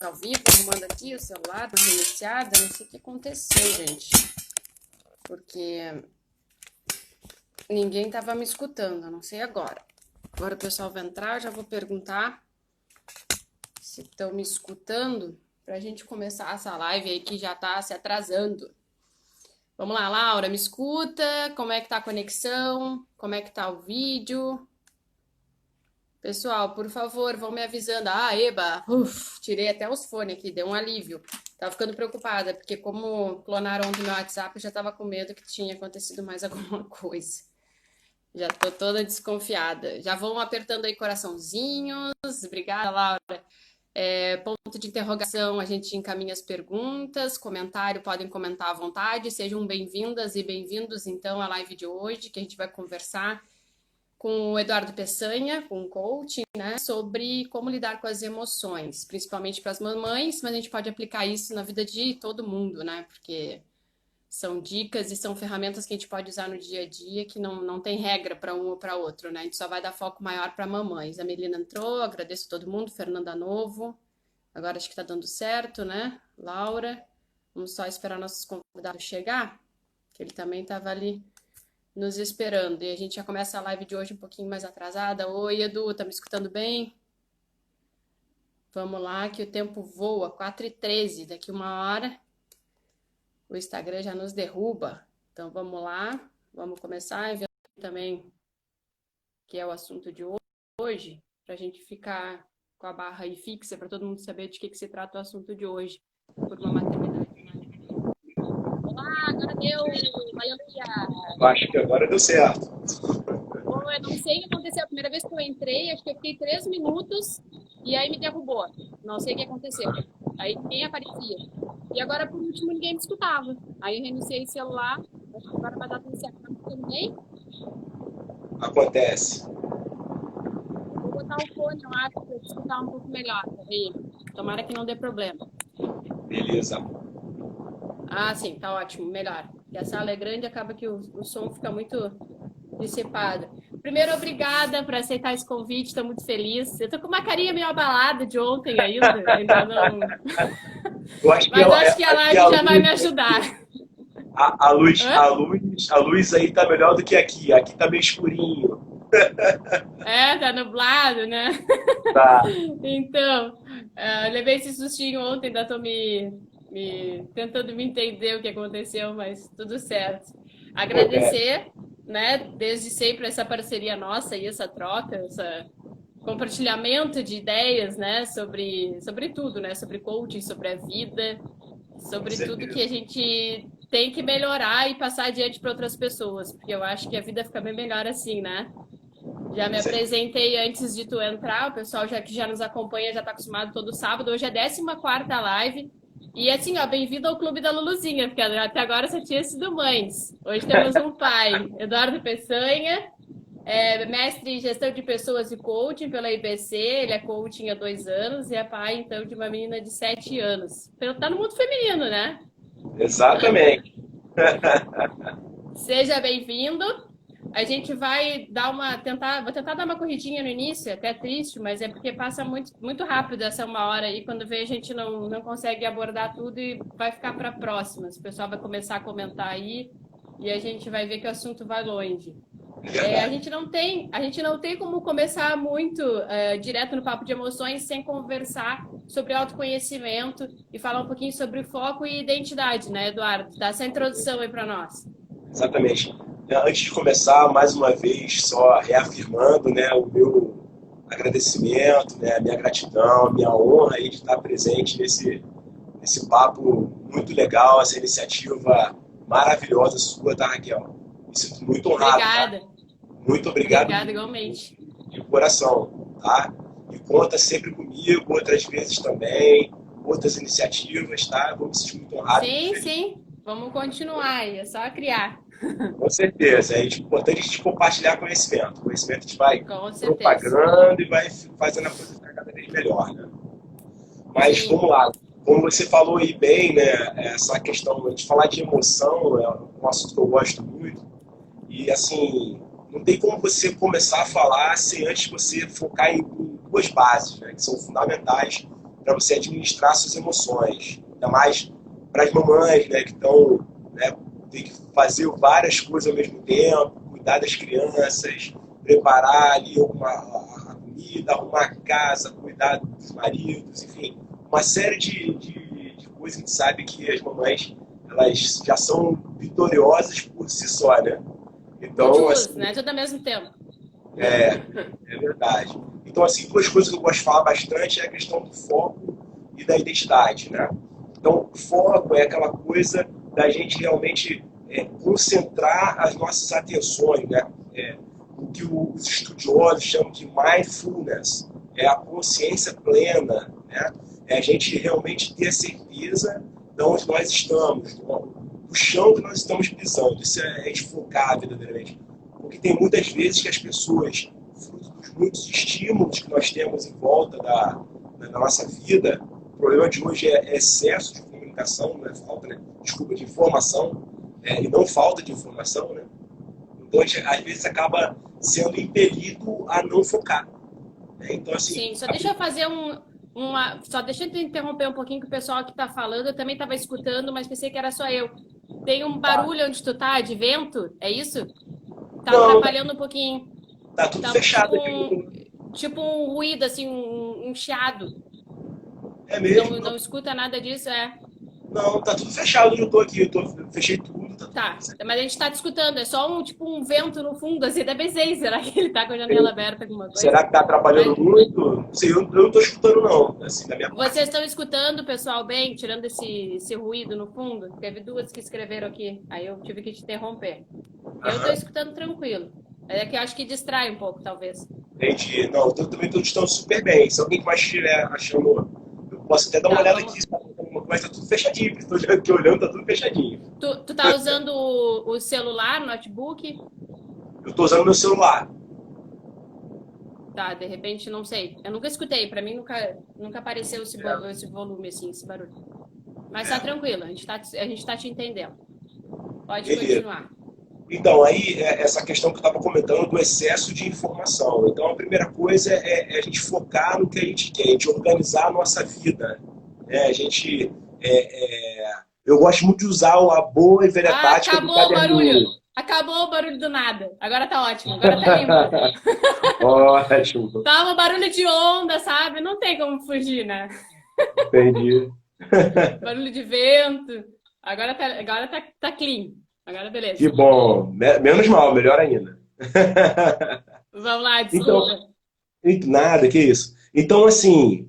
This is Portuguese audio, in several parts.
ao vivo, arrumando aqui o celular, tá reiniciada, não sei o que aconteceu, gente. Porque ninguém tava me escutando, não sei agora. Agora o pessoal vai entrar, eu já vou perguntar se estão me escutando pra gente começar essa live aí que já tá se atrasando. Vamos lá, Laura, me escuta? Como é que tá a conexão? Como é que tá o vídeo? Pessoal, por favor, vão me avisando. Ah, eba! Tirei até os fones aqui, deu um alívio. Tava ficando preocupada, porque como clonaram ontem meu WhatsApp, eu já tava com medo que tinha acontecido mais alguma coisa. Já tô toda desconfiada. Já vão apertando aí coraçãozinhos. Obrigada, Laura. Ponto de interrogação, a gente encaminha as perguntas. Comentário, podem comentar à vontade. Sejam bem-vindas e bem-vindos, então, à live de hoje, que a gente vai conversar com o Eduardo Peçanha, com o coach, né, sobre como lidar com as emoções, principalmente para as mamães, mas a gente pode aplicar isso na vida de todo mundo, né, porque são dicas e são ferramentas que a gente pode usar no dia a dia que não tem regra para um ou para outro, né, a gente só vai dar foco maior para mamães. A Melina entrou, agradeço a todo mundo, Fernanda Novo, agora acho que está dando certo, né, Laura, vamos só esperar nossos convidados chegar, que ele também estava ali nos esperando. E a gente já começa a live de hoje um pouquinho mais atrasada. Oi, Edu, tá me escutando bem? Vamos lá, que o tempo voa, 4h13, daqui uma hora o Instagram já nos derruba. Então vamos lá, vamos começar, e ver também que é o assunto de hoje, para a gente ficar com a barra aí fixa, para todo mundo saber de que se trata o assunto de hoje, por uma maternidade. Olá, agora deu, valeu, Eu acho que agora deu certo. Bom, eu não sei o que aconteceu. A primeira vez que eu entrei, acho que eu fiquei 3 minutos e aí me derrubou. Não sei o que aconteceu. Aí ninguém aparecia. E agora, por último, ninguém me escutava. Aí eu reiniciei o celular. Acho que agora vai dar tudo certo. Tá me escutando bem? Acontece. Eu vou botar o fone, eu acho, para escutar um pouco melhor. Peraí. Tomara que não dê problema. Beleza. Ah, sim, tá ótimo, melhor. E a sala é grande, acaba que o som fica muito dissipado. Primeiro, obrigada por aceitar esse convite, estou muito feliz. Eu tô com uma carinha meio abalada de ontem ainda não. Eu acho que, Mas acho que a aqui live já vai me ajudar. Hã? a luz aí tá melhor do que aqui. Aqui tá meio escurinho. É, tá nublado, né? Tá. Então, levei esse sustinho ontem, ainda tô tentando me entender o que aconteceu, mas tudo certo. Acontece. Agradecer, né, desde sempre essa parceria nossa e essa troca, esse compartilhamento de ideias, né, sobre tudo, né, sobre coaching, sobre a vida, Com sobre tudo que a certeza. gente tem que melhorar e passar adiante para outras pessoas, porque eu acho que a vida fica bem melhor assim, né? Já Com me certeza. apresentei antes de tu entrar, o pessoal já que já nos acompanha já está acostumado todo sábado. Hoje é a 14ª live. E assim, ó, bem-vindo ao Clube da Luluzinha, porque até agora só tinha sido mães. Hoje temos um pai, Eduardo Peçanha, mestre em gestão de pessoas e coaching pela IBC. Ele é coaching há 2 anos e é pai, então, de uma menina de 7 anos. Tá no mundo feminino, né? Exatamente. Seja bem-vindo. A gente vai vou tentar dar uma corridinha no início, até triste, mas é porque passa muito, muito rápido essa uma hora aí, quando vê a gente não consegue abordar tudo e vai ficar para próximas. O pessoal vai começar a comentar aí e a gente vai ver que o assunto vai longe. É A verdade. gente não tem como começar muito direto no papo de emoções sem conversar sobre autoconhecimento e falar um pouquinho sobre foco e identidade, né, Eduardo? Dá essa introdução aí para nós. Exatamente. Antes de começar, mais uma vez, só reafirmando, né, o meu agradecimento, né, a minha gratidão, a minha honra aí de estar presente nesse papo muito legal, essa iniciativa maravilhosa sua, tá, Raquel? Me sinto muito honrado, tá? Obrigada. Muito obrigado Obrigada, mesmo, igualmente. de coração, tá? E conta sempre comigo, outras vezes também, outras iniciativas, tá? Vou me sentir muito honrado, muito Sim, feliz. sim. Vamos continuar aí, é só criar. Com certeza, é importante a gente compartilhar conhecimento. Conhecimento a gente vai Com certeza. propagando e vai fazendo a coisa ficar cada vez melhor, né? Mas vamos Sim, lá, como você falou aí bem, né, essa questão de falar de emoção é um assunto que eu gosto muito. E assim, não tem como você começar a falar sem antes você focar em duas bases, né, que são fundamentais para você administrar suas emoções. Ainda mais para as mamães, né, que estão, né, tem que fazer várias coisas ao mesmo tempo, cuidar das crianças, preparar ali a comida, arrumar a casa, cuidar dos maridos, enfim, uma série de coisas que a gente sabe que as mamães elas já são vitoriosas por si só, né? Então, Multiuso, assim, né? Tudo ao mesmo tempo. é verdade. Então, assim, duas coisas que eu gosto de falar bastante é a questão do foco e da identidade, né? Então, foco é aquela coisa da gente realmente concentrar as nossas atenções, né? O que os estudiosos chamam de mindfulness, é a consciência plena, né? É a gente realmente ter a certeza de onde nós estamos, do chão que nós estamos pisando. Isso é desfocar verdadeiramente. Porque tem muitas vezes que as pessoas, fruto dos muitos estímulos que nós temos em volta da nossa vida, o problema de hoje é excesso de comunicação, não é falta, né? Desculpa, de informação, e não falta de informação, né? Então a gente, às vezes, acaba sendo impelido a não focar, né? Então, assim, Sim, só deixa eu fazer Só deixa eu te interromper um pouquinho, que o pessoal que tá falando, eu também estava escutando, mas pensei que era só eu. Tem um tá. barulho onde tu tá, de vento? É isso? Tá Não, atrapalhando um pouquinho. tá tudo Tá fechado aqui. tipo um ruído, assim, um chiado. É Não, mesmo? não escuta nada disso, é. Não, tá tudo fechado, eu não tô aqui, fechei tudo, tá tudo Tá, certo. mas a gente tá te escutando, é só tipo um vento no fundo, assim, até pensei, será que ele tá com a janela aberta, alguma coisa? Será que tá atrapalhando Mas muito? Não sei, eu não tô escutando não, assim, da minha parte. vocês estão escutando, pessoal, bem, tirando esse ruído no fundo? Teve duas que escreveram aqui, aí eu tive que te interromper. Eu tô Aham, escutando tranquilo. É que eu acho que distrai um pouco, talvez. entendi. Não, eu também tô escutando super bem. Se alguém mais estiver achando, eu posso até dar uma Tá, olhada vamos. aqui, se tá acontecendo alguma coisa, tá tudo fechadinho. Estou aqui olhando, tá tudo fechadinho. Tu tá usando o celular, notebook? Eu tô usando meu celular. Tá, de repente, não sei. Eu nunca escutei, pra mim nunca apareceu É, esse volume, assim, esse barulho. Mas tá é, tranquilo, a gente tá te entendendo. Pode beleza. continuar. Então, aí, essa questão que eu estava comentando do excesso de informação. Então, a primeira coisa é a gente focar no que a gente quer, a gente organizar a nossa vida. Né? Eu gosto muito de usar a boa e velha Ah, tática do acabou o barulho! caderninho. Acabou o barulho do nada. Agora tá ótimo, agora tá limpo. Ótimo, Tava barulho de onda, sabe? Não tem como fugir, né? entendi. Barulho de vento. Tá clean. Agora Que beleza. bom. Menos mal, melhor ainda. Vamos lá, Então, desculpa. nada, que isso. Então, assim,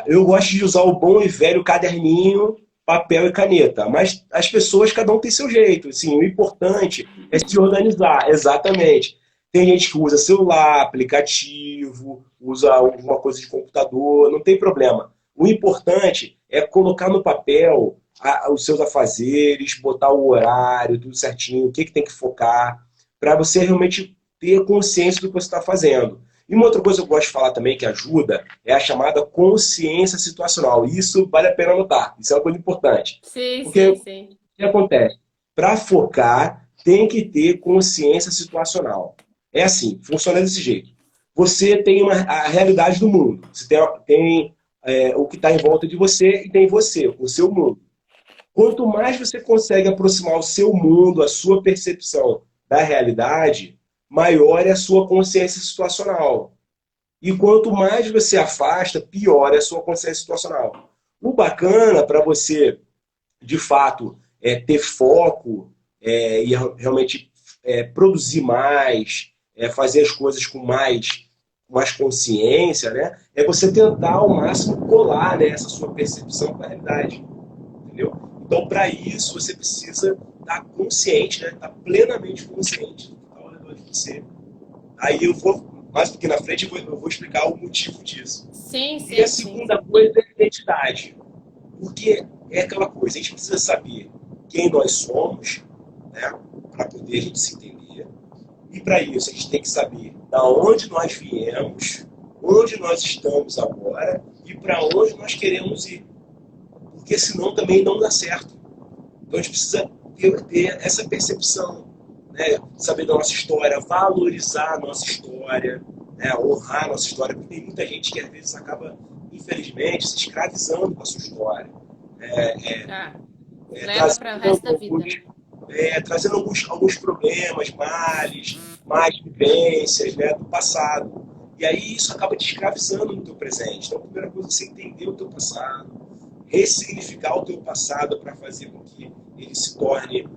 eu gosto de usar o bom e velho caderninho, papel e caneta. Mas as pessoas, cada um tem seu jeito. Assim, o importante é se organizar, exatamente. Tem gente que usa celular, aplicativo, usa alguma coisa de computador, não tem problema. O importante é colocar no papel os seus afazeres, botar o horário, tudo certinho, o que tem que focar, para você realmente ter consciência do que você está fazendo. E uma outra coisa que eu gosto de falar também que ajuda é a chamada consciência situacional. Isso vale a pena anotar. Isso é uma coisa importante. Sim, Porque sim, o sim. que acontece? Para focar, tem que ter consciência situacional. É assim, funciona desse jeito. Você tem a realidade do mundo. Você tem o que está em volta de você e tem você, o seu mundo. Quanto mais você consegue aproximar o seu mundo, a sua percepção da realidade, maior é a sua consciência situacional. E quanto mais você afasta, pior é a sua consciência situacional. O bacana para você, de fato, ter foco e realmente produzir mais, fazer as coisas com mais consciência, né? É você tentar ao máximo colar, né, essa sua percepção com a realidade. Entendeu? Então, para isso, você precisa estar consciente, né? Estar plenamente consciente do que está ao redor de você. Aí eu vou, mais do que na frente, eu vou explicar o motivo disso. Sim, E a sim, sim. segunda coisa é a identidade. Porque é aquela coisa, a gente precisa saber quem nós somos, né? Para poder a gente se entender. E para isso, a gente tem que saber da onde nós viemos, onde nós estamos agora e para onde nós queremos ir. Porque senão também não dá certo. Então a gente precisa ter essa percepção, né? Saber da nossa história, valorizar a nossa história, né? Honrar a nossa história, porque tem muita gente que às vezes acaba infelizmente, se escravizando com a sua história. Ah, leva para o Trazendo resto da vida, né? trazendo alguns problemas, males, más vivências, né, do passado. E aí isso acaba te escravizando no teu presente. Então, a primeira coisa é você entender o teu passado, ressignificar o teu passado para fazer com que ele se torne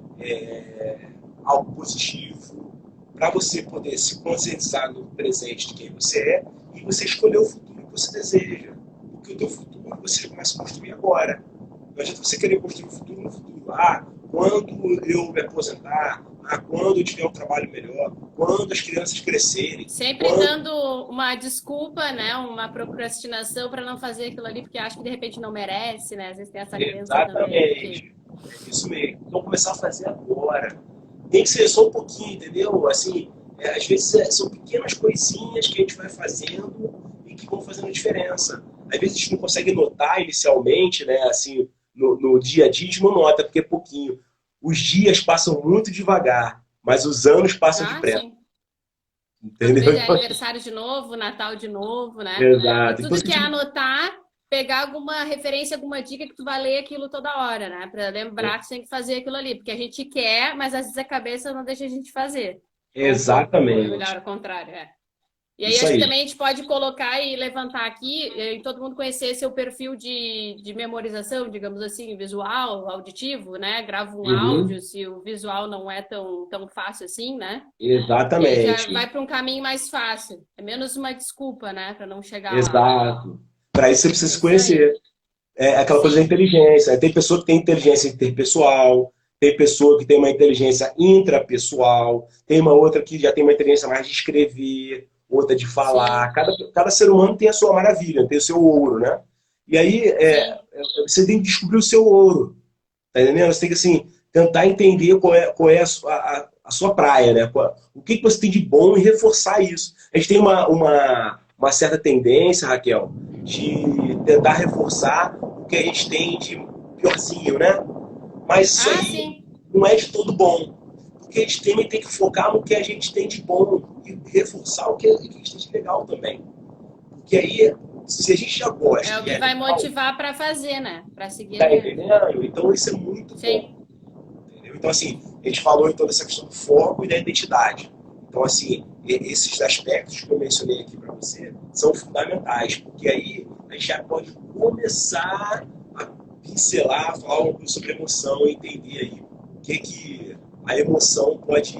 algo positivo, para você poder se conscientizar no presente de quem você é e você escolher o futuro que você deseja. Porque o teu futuro você começa a construir agora. Não adianta você querer construir um futuro no futuro. Quando eu me aposentar, quando eu tiver um trabalho melhor, quando as crianças crescerem, Sempre quando... dando uma desculpa, né? Uma procrastinação para não fazer aquilo ali, porque acha que de repente não merece, né? Às vezes tem essa crença também. Que... Exatamente. É isso mesmo. Então começar a fazer agora. Tem que ser só um pouquinho, entendeu? Assim, às vezes são pequenas coisinhas que a gente vai fazendo e que vão fazendo diferença. Às vezes a gente não consegue notar inicialmente, né? Assim, no dia a dia a gente não nota, porque é pouquinho. Os dias passam muito devagar, mas os anos passam Ah, depressa. sim. Quando Entendeu? vê já é Então, aniversário de novo, Natal de novo, né? E exato. Então, tudo se a que é gente... anotar, pegar alguma referência, alguma dica que tu vai ler aquilo toda hora, né? Para lembrar que tu tem que fazer aquilo ali. Porque a gente quer, mas às vezes a cabeça não deixa a gente fazer. Ou o corpo, ou melhor, Exatamente. ao contrário, é. E aí Isso acho que aí. também a gente pode colocar e levantar aqui, e todo mundo conhecer seu perfil de memorização, digamos assim, visual, auditivo, né? Grava um áudio, Uhum. se o visual não é tão fácil assim, né? Que aí já Exatamente. vai para um caminho mais fácil. É menos uma desculpa, né? Para não chegar lá. Exato. Para isso você precisa É se isso aí. conhecer. É aquela coisa da Sim, inteligência. Tem pessoa que tem inteligência interpessoal, tem pessoa que tem uma inteligência intrapessoal, tem uma outra que já tem uma inteligência mais de escrever, outra de falar. sim, Cada ser humano tem a sua maravilha, tem o seu ouro, né? E aí sim. você tem que descobrir o seu ouro, tá entendendo? Você tem que assim, tentar entender qual é a sua praia, né? O que você tem de bom e reforçar isso. A gente tem uma certa tendência, Raquel, de tentar reforçar o que a gente tem de piorzinho, né? Mas isso Ah, aí sim. não é de todo bom. Porque a gente tem que focar no que a gente tem de bom e reforçar o que a gente tem de legal também. Porque aí, se a gente já É gosta o e que é vai legal, motivar para fazer, né? Para seguir tá adiante. entendendo? Então isso é muito Sim. bom. Entendeu? Então, assim, a gente falou então dessa questão do foco e da identidade. Então, assim, esses aspectos que eu mencionei aqui para você são fundamentais, porque aí a gente já pode começar a pincelar, falar um pouco sobre emoção e entender aí o que a emoção pode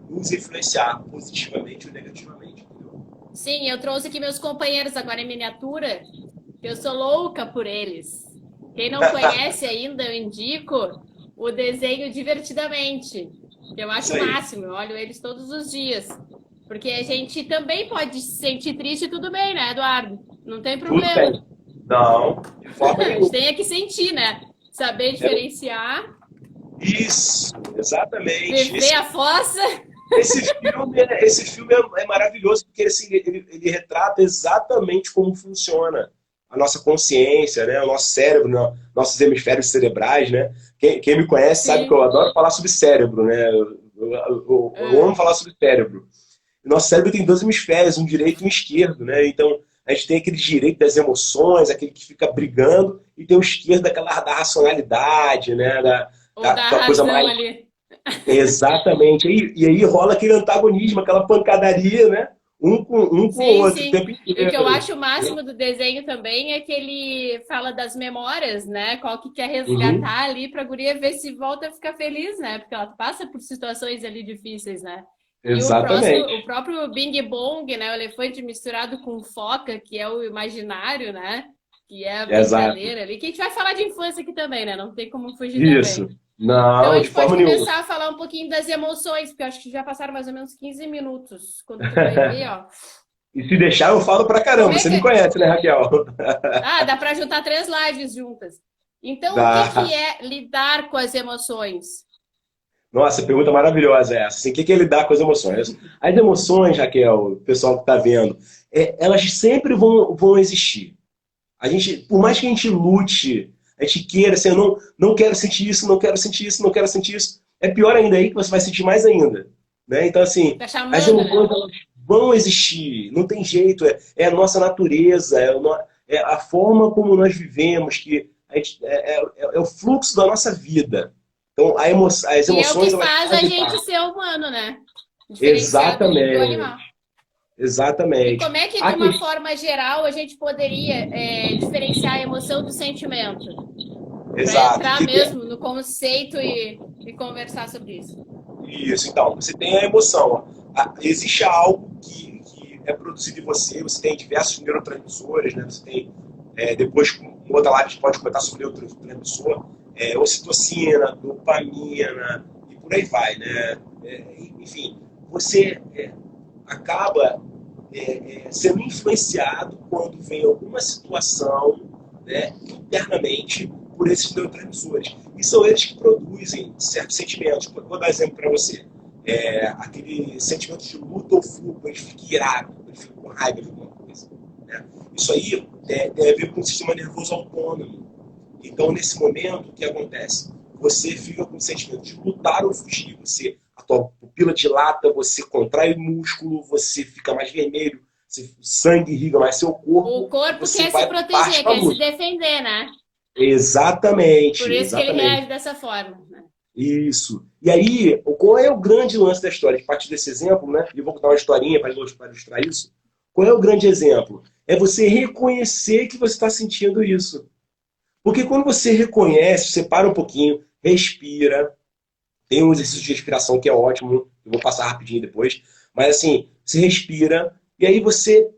nos influenciar positivamente ou negativamente. Entendeu? Sim, eu trouxe aqui meus companheiros agora em miniatura, que eu sou louca por eles. Quem não conhece ainda, eu indico o desenho Divertidamente, que eu acho Isso o aí. máximo, eu olho eles todos os dias. Porque a gente também pode se sentir triste e tudo bem, né, Eduardo? Não tem Tudo problema. bem. Não, de forma A gente nenhuma. tem é que sentir, né? Saber diferenciar, Isso, exatamente. viver a fossa. Esse filme é maravilhoso porque assim, ele retrata exatamente como funciona a nossa consciência, né? O nosso cérebro, né? Nossos hemisférios cerebrais, né? Quem me conhece sabe que eu Sim. adoro falar sobre cérebro, né? Eu É. amo falar sobre cérebro. O nosso cérebro tem dois hemisférios, um direito e um esquerdo, né? Então a gente tem aquele direito das emoções, aquele que fica brigando, e tem o esquerdo da racionalidade, né? Ou da Da coisa razão mais ali. exatamente. E aí rola aquele antagonismo, aquela pancadaria, né? Um com o Sim, outro o sim. tempo E o que eu inteiro. acho o máximo do desenho também é que ele fala das memórias, né? Qual que quer Uhum. resgatar ali pra guria ver se volta a ficar feliz, né? Porque ela passa por situações ali difíceis, né? E o Exatamente. próprio Bing Bong, né? O elefante misturado com foca, que é o imaginário, né? Que é a Exato. brincadeira ali. Que a gente vai falar de infância aqui também, né? Não tem como fugir Isso. também. Então a Não, de gente pode forma nenhuma. começar a falar um pouquinho das emoções, porque eu acho que já passaram mais ou menos 15 minutos. Quando tu vai ver, ó. E se deixar, eu falo pra Como caramba. é Você me que. conhece, né, Raquel? Ah, dá para juntar 3 lives juntas. Então, o que Dá. é lidar com as emoções? Nossa, pergunta maravilhosa essa. Assim, o que é lidar com as emoções? As emoções, Raquel, o pessoal que está vendo, elas sempre vão existir. A gente, por mais que a gente lute, a gente queira, assim, eu não quero sentir isso, não quero sentir isso, não quero sentir isso, é pior ainda aí que você vai sentir mais ainda. Né? Então, assim, Tá as chamando, né? emoções elas vão existir, não tem jeito, é a nossa natureza, é a forma como nós vivemos, que é o fluxo da nossa vida. Então, as E é o que emoções, elas faz a fazem gente parte. ser humano, né? Diferenciado do animal. Exatamente, E exatamente. como é que, de A uma questão, forma geral, a gente poderia diferenciar a emoção do sentimento? Para exato. O entrar que que é? mesmo no conceito e conversar sobre isso. Isso, então, você tem a emoção. Existe algo que é produzido em você, você tem diversos neurotransmissores, né? Você tem, depois, com outra live, a gente pode comentar sobre neurotransmissor, ocitocina, dopamina, e por aí vai, né? Enfim, você acaba sendo influenciado quando vem alguma situação, né, internamente por esses neurotransmissores. E são eles que produzem certos sentimentos. Vou dar um exemplo para você. Aquele sentimento de luta ou fuga, ele fica irado, ele fica com raiva de alguma coisa. Né? Isso aí tem a ver com o sistema nervoso autônomo. Então, nesse momento, o que acontece? Você fica com o sentimento de lutar ou fugir. A tua pupila dilata, você contrai o músculo, você fica mais vermelho, o sangue irriga mais seu O corpo e corpo você quer se vai parte proteger, para a quer se luta. defender, né? Por Exatamente, isso que ele reage exatamente. dessa forma. Né? Isso. E aí, qual é o grande lance da história? A partir desse exemplo, né? E eu vou contar uma historinha para ilustrar isso. Qual é o grande exemplo? É você reconhecer que você está sentindo isso. Porque quando você reconhece, você para um pouquinho, respira, tem um exercício de respiração que é ótimo, eu vou passar rapidinho depois, mas assim, você respira e aí você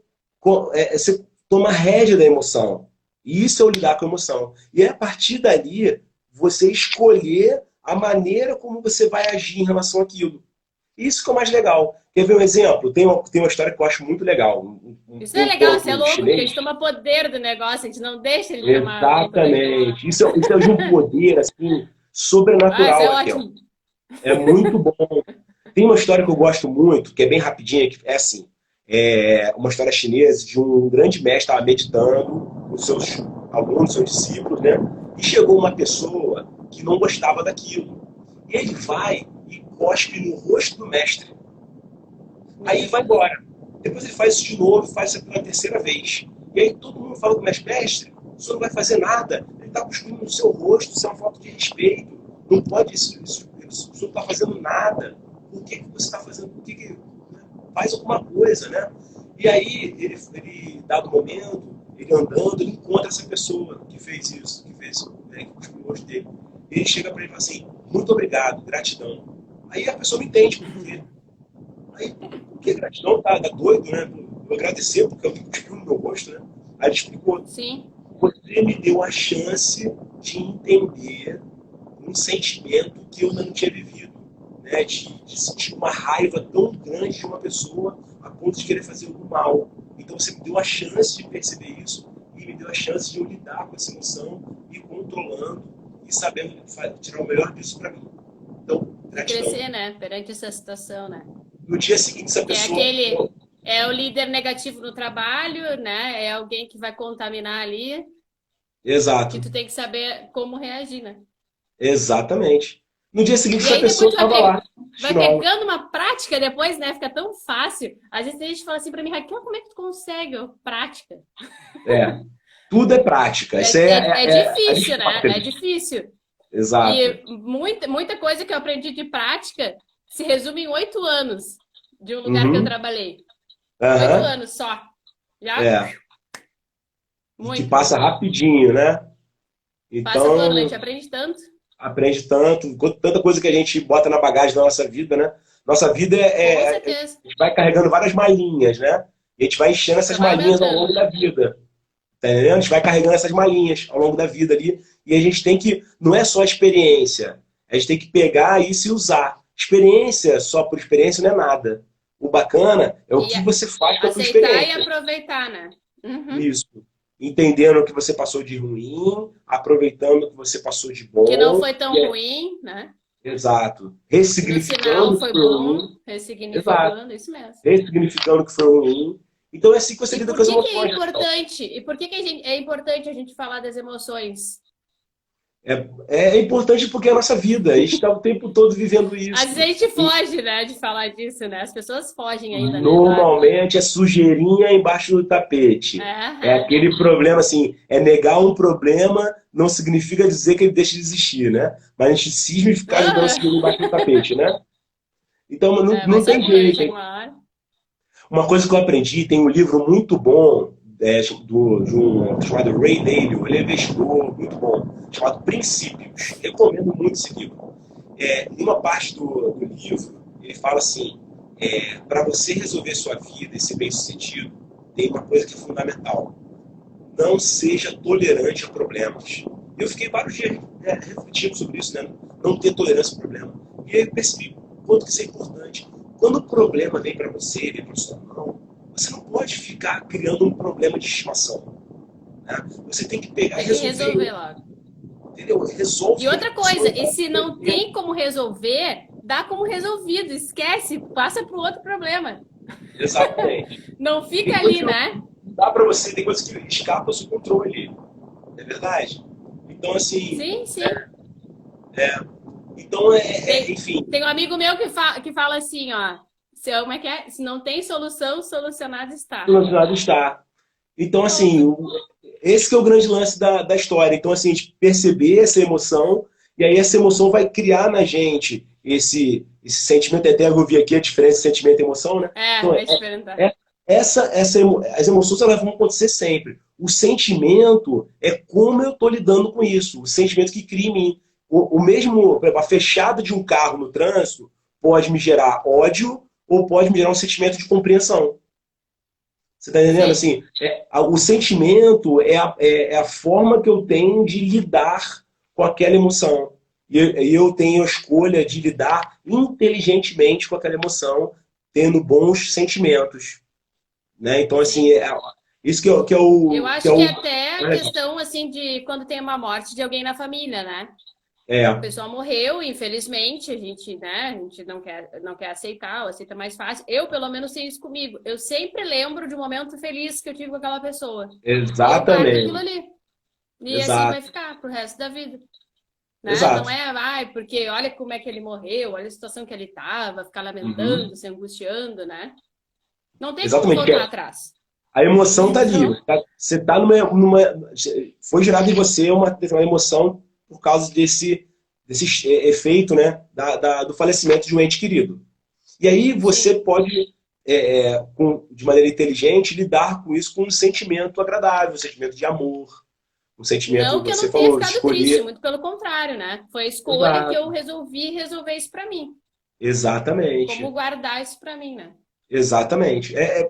toma a rédea da emoção. E isso é o lidar com a emoção. E é a partir dali você escolher a maneira como você vai agir em relação àquilo. Isso que é o mais legal. Quer ver um exemplo? Tem uma história que eu acho muito legal. Isso é Um legal, isso é conto louco, porque a chinês. gente toma poder do negócio, a gente não deixa ele tomar conta da gente. Exatamente. Isso é de um poder assim, Ah, isso sobrenatural, é Raquel. ótimo. É muito bom. Tem uma história que eu gosto muito, que é bem rapidinha, que é assim, uma história chinesa de um grande mestre estava meditando com seus alunos, seus discípulos, né? E chegou uma pessoa que não gostava daquilo. E ele vai e cospe no rosto do mestre. Aí Meu vai Deus. embora. Depois ele faz isso de novo, faz isso pela terceira vez. E aí todo mundo fala com o mestre, o senhor não vai fazer nada, ele está cuspindo no seu rosto, isso é uma falta de respeito. Não pode isso, o senhor não está fazendo nada. Por que você está fazendo? Por que né? Faz alguma coisa, né? E aí, dado momento, ele andando, ele encontra essa pessoa que fez isso, né, que cuspiu no rosto dele. Ele chega para ele e fala assim, muito obrigado, gratidão. Aí a pessoa não entende por quê. Aí, por que gratidão? Tá doido, né? Eu agradecer porque eu tenho cuspiu no meu rosto, né? Aí ele explicou, Sim. você me deu a chance de entender um sentimento que eu não tinha vivido, né? De sentir uma raiva tão grande de uma pessoa a ponto de querer fazer algum mal. Então você me deu a chance de perceber isso e me deu a chance de eu lidar com essa emoção e controlando e sabendo tirar o melhor disso para mim. Então, E gratidão. crescer, né? Perante essa situação, né? No dia seguinte, essa Que é pessoa. aquele. É o líder negativo no trabalho, né? É alguém que vai contaminar ali, que Exato, tu tem que saber como reagir, né? exatamente. No dia seguinte, E essa aí depois pessoa estava lá, vai assistindo aula. pegando uma prática depois, né? Fica tão fácil. Às vezes a gente fala assim pra mim, Raquel, como é que tu consegue? Prática. É, tudo é prática. Isso É é difícil, né? É Aristóteles. difícil. Exato. E muita coisa que eu aprendi de prática se resume em 8 anos de um lugar que eu Uhum. trabalhei. Oito Aham. anos só. Já É. E que muito. passa rapidinho, né? Passa voando, a Então, gente aprende tanto. aprende tanto, tanta coisa que a gente bota na bagagem da nossa vida, né? Nossa vida Com a certeza. gente vai carregando várias malinhas, né? E a gente vai enchendo Só essas vai malinhas ao aumentando. longo da vida. Tá entendendo? A gente vai carregando essas malinhas ao longo da vida ali. E a gente tem que. Não é só experiência. A gente tem que pegar isso e usar. Experiência só por experiência não é nada. O bacana é o E que você faz com a tua aceitar e experiência. aproveitar, né? Uhum. Isso. Entendendo o que você passou de ruim, aproveitando o que você passou de Que não bom. foi tão ruim, né? Exato. Que no final Ressignificando o que foi foi bom, ruim. Exato. ressignificando, isso mesmo. Ressignificando o que foi ruim. Então é assim que você E lida com por as que que é emoções, Rafael. importante? E por que que é importante a gente falar das emoções? É importante porque é a nossa vida. A gente está o tempo todo vivendo A isso. gente foge, né, de falar disso, né? As pessoas fogem ainda, né, Eduardo? Normalmente é sujeirinha embaixo do tapete. É Aham. aquele problema assim, é negar um problema não significa dizer que ele deixa de existir, né? Mas a gente cisma de ficar jogando Aham. sujeirinha embaixo do tapete, né? Então não, É, não mas tem também jeito. chega uma hora. Uma coisa que eu aprendi, tem um livro muito bom de um chamado Ray Dalio, ele é investidor muito bom, chamado Princípios. Recomendo muito esse livro. Em uma parte do livro, ele fala assim, para você resolver sua vida e ser bem-sucedido, tem uma coisa que é fundamental. Não seja tolerante a problemas. Eu fiquei vários dias refletindo sobre isso, né? Não ter tolerância a problema. E aí eu percebi quanto que isso é importante. Quando o problema vem para você, vem para sua mão, você não pode ficar criando um problema de estimação. Né? Você tem que pegar e Tem que resolver, resolver logo. entendeu? E Resolve, outra você coisa, não e pode se perder não tem tempo. como resolver, dá como resolvido. Esquece, passa para o outro problema. Exatamente. Não Tem fica coisas ali, que né? não dá para você, tem coisas que escapam do seu controle. É verdade? Então, assim, Sim, sim. então, Tem, enfim, tem um amigo meu que fala assim, ó. Como é que é? Se não tem solução, solucionado está. relacionado está. Então, assim, Pronto. esse que é o grande lance da história. Então, assim, a gente perceber essa emoção, e aí essa emoção vai criar na gente esse sentimento. Até eu vi aqui a diferença entre sentimento e emoção, né? É, Então, deixa eu te perguntar. as emoções elas vão acontecer sempre. O sentimento é como eu estou lidando com isso. O sentimento que cria em mim. O mesmo, por exemplo, a fechada de um carro no trânsito pode me gerar ódio ou pode me gerar um sentimento de compreensão. Você está entendendo? Sim. Assim, o sentimento é a forma que eu tenho de lidar com aquela emoção. E eu tenho a escolha de lidar inteligentemente com aquela emoção, tendo bons sentimentos. Né? Então, assim, Sim. isso que é, Eu que é acho que o. até a questão assim de quando tem uma morte de alguém na família, né? A É, pessoa morreu, infelizmente, a gente não quer aceitar, ou aceita mais fácil. Eu, pelo menos, tenho isso comigo. Eu sempre lembro de um momento feliz que eu tive com aquela pessoa. E eu guardo aquilo exatamente. ali. E assim vai Exato. ficar pro resto da vida. Né? Não Exato. é, ai, porque olha como é que ele morreu, olha a situação que ele estava, ficar Uhum. lamentando, se angustiando, né? Não tem como Exatamente. voltar atrás. A emoção está ali. Então, Você tá foi gerada em você uma determinada emoção por causa desse efeito, né, do falecimento de um ente querido. E aí você sim. pode, de maneira inteligente, lidar com isso com um sentimento agradável, um sentimento de amor, um sentimento, Não que eu você não tenha falou, de ficado triste, escolher. muito pelo contrário, né? Foi a escolha que eu Exato. resolvi resolver isso para mim. Como Exatamente. guardar isso para mim, né? Exatamente. É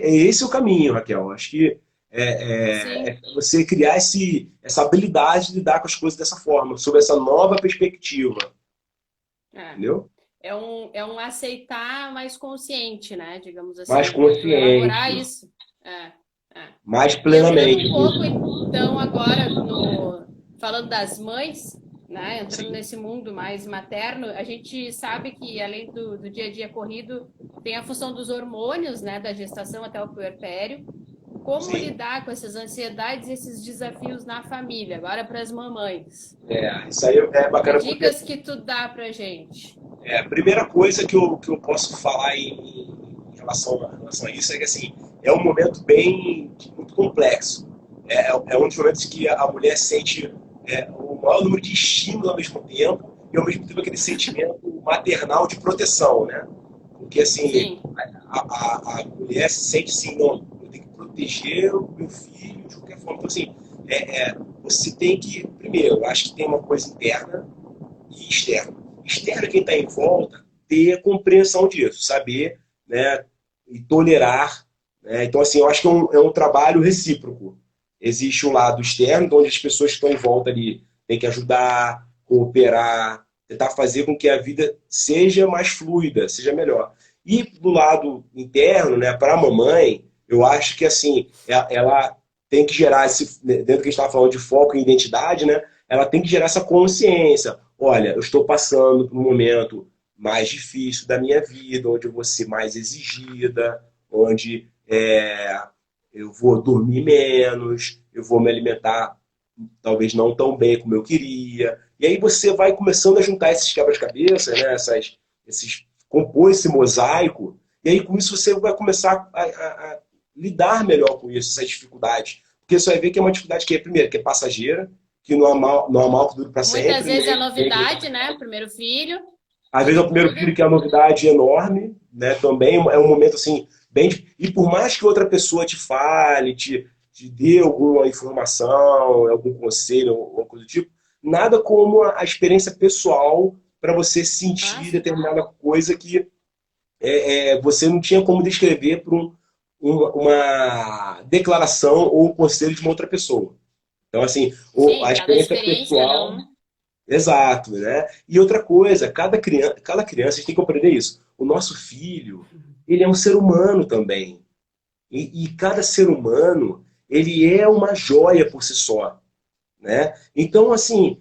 esse o caminho, Raquel. Acho que é Sim. você criar essa habilidade de lidar com as coisas dessa forma, sob essa nova perspectiva. É. Entendeu? É um aceitar mais consciente, né? Digamos Mais assim. Tu elaborar consciente, isso. É, é. mais E entrando plenamente. um pouco, então, agora no falando das mães, né? Entrando Sim, nesse mundo mais materno, a gente sabe que além do dia a dia corrido, tem a função dos hormônios, né? Da gestação até o puerpério. Como sim. lidar com essas ansiedades e esses desafios na família? Agora para as mamães. Isso aí é Que bacana porque dicas que tu dá pra gente? a primeira coisa que eu posso falar em relação a isso é que assim, é um momento bem muito complexo. Um dos momentos que a mulher sente o maior número de estímulos ao mesmo tempo e ao mesmo tempo aquele sentimento maternal de proteção, né? Porque assim, Sim. a mulher se sente assim, não, eu tenho que proteger o meu filho de qualquer forma. Então assim, você tem que, primeiro, eu acho que tem uma coisa interna e externa. Externa, quem está em volta, ter a compreensão disso, saber, né, e tolerar. Né? Então, assim, eu acho que é um trabalho recíproco. Existe um lado externo, onde as pessoas que estão em volta ali têm que ajudar, cooperar, tentar fazer com que a vida seja mais fluida, seja melhor. E do lado interno, né, para a mamãe, eu acho que assim, ela tem que gerar esse, dentro do que a gente estava falando de foco e identidade, né? Ela tem que gerar essa consciência. Olha, eu estou passando por um momento mais difícil da minha vida, onde eu vou ser mais exigida, onde eu vou dormir menos, eu vou me alimentar talvez não tão bem como eu queria. E aí você vai começando a juntar esses quebra-cabeças, né? Compor esse mosaico, e aí com isso você vai começar a lidar melhor com isso, essas dificuldades. Porque você vai ver que é uma dificuldade que é, primeiro, que é passageira, que não é mal que dure para Muitas sempre. vezes é novidade, né? Primeiro filho, Às vezes é tudo o primeiro muda. filho que é uma novidade enorme, né? Também é um momento assim, bem. E por mais que outra pessoa te fale, te dê alguma informação, algum conselho, alguma coisa do tipo, nada como a experiência pessoal para você Ah, sentir sim. determinada coisa que você não tinha como descrever para uma declaração ou um conselho de uma outra pessoa. Então, assim, a Sim, cada experiência experiência, cada pessoal. um. Exato, né? E outra coisa, cada criança, a gente tem que compreender isso. O nosso filho, ele é um ser humano também. E cada ser humano, ele é uma joia por si só, né? Então, assim,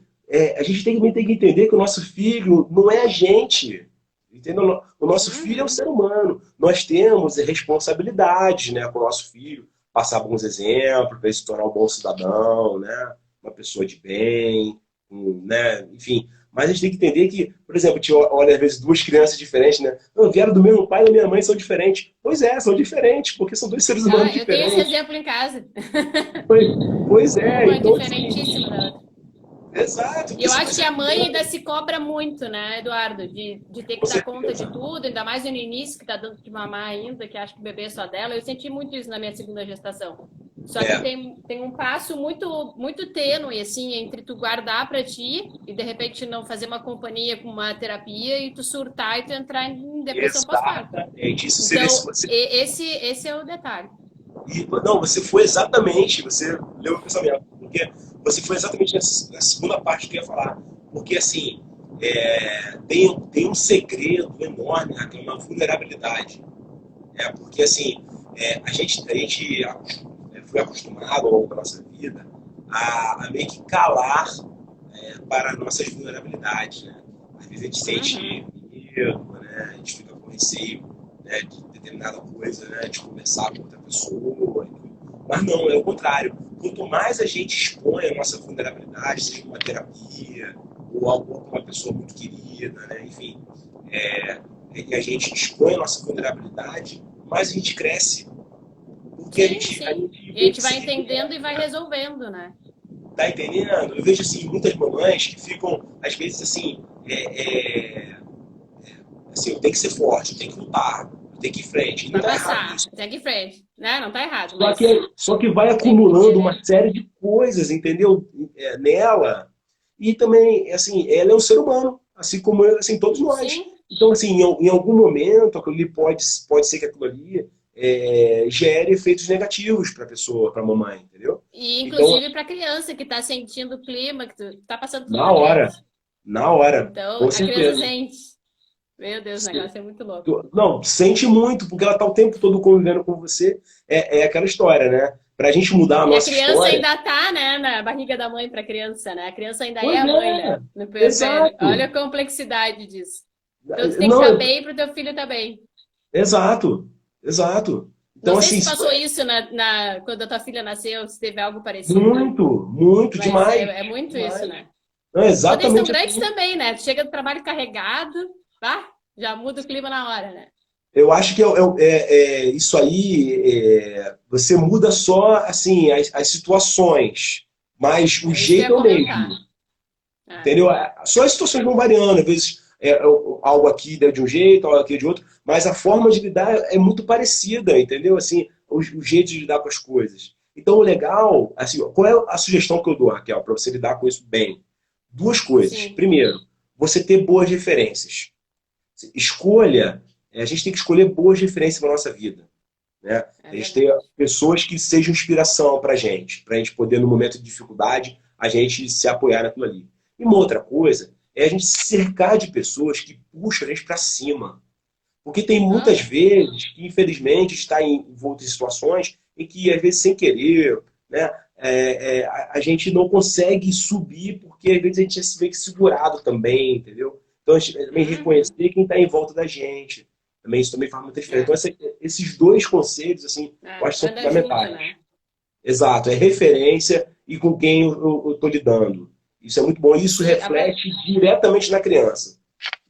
a gente tem que entender que o nosso filho não é a gente, entendeu? O nosso filho é um Uhum. ser humano. Nós temos responsabilidades, né, com o nosso filho, passar bons exemplos para ele se tornar um bom cidadão, né? Uma pessoa de bem, né? Enfim. Mas a gente tem que entender que, por exemplo, a gente olha às vezes duas crianças diferentes, né? Não, vieram do mesmo pai e da minha mãe, são diferentes. Pois é, são diferentes, porque são dois seres humanos Ah, eu tenho esse diferentes. exemplo em casa. Pois, pois é, Uma é então assim, diferentíssima da outra. exato, E porque eu você acho que precisa a mãe entender, ainda se cobra muito, né, Eduardo? De ter com que dar conta de certeza. tudo, ainda mais no início, que tá dando de mamar ainda, que acha que o bebê é só dela. Eu senti muito isso na minha segunda gestação. Só que É, tem um passo muito tênue, assim, entre tu guardar pra ti e de repente não fazer uma companhia com uma terapia e tu surtar e tu entrar em depressão pós-parto. exatamente. Isso você vê se Então, você. esse é o detalhe. Não, você foi exatamente, você leu o pensamento, porque você foi exatamente na segunda parte que eu ia falar. Porque, assim, tem um segredo enorme, né, que é uma vulnerabilidade. Porque, assim, a gente foi acostumado ao longo da nossa vida a meio que calar para nossas vulnerabilidades, né? Às vezes a gente Uhum. sente medo, né? A gente fica com receio, né, de determinada coisa, né, de conversar com outra pessoa. Mas não, é o contrário. Quanto mais a gente expõe a nossa vulnerabilidade, seja uma terapia ou algo com uma pessoa muito querida, né, enfim, é, e a gente expõe a nossa vulnerabilidade, mais a gente cresce. Porque a Sim, gente, a sim. gente E a meio gente que vai se entendendo e vai liberta. resolvendo, né? Tá entendendo? Eu vejo assim, muitas mamães que ficam, às vezes, assim, eu tenho que ser forte, eu tenho que lutar, eu tenho que ir em frente. E não Vai tá errado passar, isso. segue em frente, né? Não tá errado, Só que, mas só que vai tem que acumulando uma querer. série de coisas, entendeu? Nela. E também, assim, ela é um ser humano, assim como assim, todos nós. Sim, Então, assim, em algum momento, aquilo ali pode ser que aquilo ali gere efeitos negativos para a pessoa, para a mamãe, entendeu? e Então, inclusive para a criança que está sentindo o clima, que tu tá passando tudo na para hora, criança. na hora, Então, com a criança certeza. sente. Meu Deus, o negócio é muito louco. Não, sente muito, porque ela está o tempo todo convivendo com você. É aquela história, né? Para a gente mudar a E a nossa criança história. ainda tá, né, na barriga da mãe para a criança, né? A criança ainda é Pois a mãe, é, né? No puerpério. Olha a exato. complexidade disso. Então, tu tem que Não, estar bem para o teu filho estar bem. exato, exato. Não Então, sei assim, se passou isso quando a tua filha nasceu, se teve algo parecido, muito, muito mas demais. é muito isso, Demais. né? Não, Quando eles estão exatamente grandes assim. também, né? Tu chega do trabalho carregado, tá? Já muda o clima na hora, né? Eu acho que isso aí, você muda só assim as situações, mas o É isso que eu jeito ia é o mesmo. comentar. É. Entendeu? Só as situações vão variando, às vezes algo aqui é de um jeito, algo aqui é de outro, mas a forma de lidar é muito parecida, entendeu? Assim, o jeito de lidar com as coisas. Então, o legal, assim, qual é a sugestão que eu dou, Raquel, para você lidar com isso bem? Duas coisas. Sim, Primeiro, você ter boas referências. Escolha, a gente tem que escolher boas referências para nossa vida. Né? é A gente tem verdade. pessoas que sejam inspiração para a gente poder, no momento de dificuldade, a gente se apoiar naquilo ali. E uma outra coisa é a gente se cercar de pessoas que puxam a gente para cima. Porque tem muitas Aham. vezes que, infelizmente, está envolto em situações em que, às vezes, sem querer, né, a gente não consegue subir porque, às vezes, a gente é meio que segurado também, entendeu? Então, a gente também Uhum. reconhecer quem está em volta da gente. Também, isso também faz muita diferença. É. Então, esses dois conselhos, assim, eu É. acho que são Anda junto, fundamentais. né? Exato, é referência e com quem eu estou lidando. Isso é muito bom. Isso Sim, reflete diretamente na criança.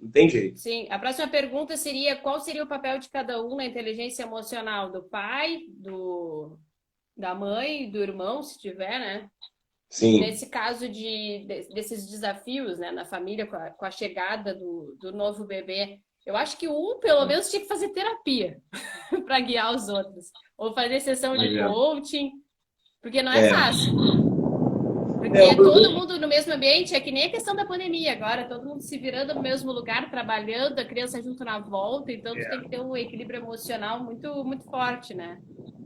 Não tem jeito. sim, a próxima pergunta seria qual seria o papel de cada um na inteligência emocional do pai, da mãe, do irmão, se tiver, né? Sim. Nesse caso desses desafios, né, na família, com a chegada do novo bebê, eu acho que um, pelo menos, tinha que fazer terapia para guiar os outros. Ou fazer sessão de coaching, porque não é É, fácil. Porque é, é todo mundo no mesmo ambiente, é que nem a questão da pandemia agora, todo mundo se virando no mesmo lugar, trabalhando, a criança junto na volta, então tu tem que ter um equilíbrio emocional muito, muito forte, né?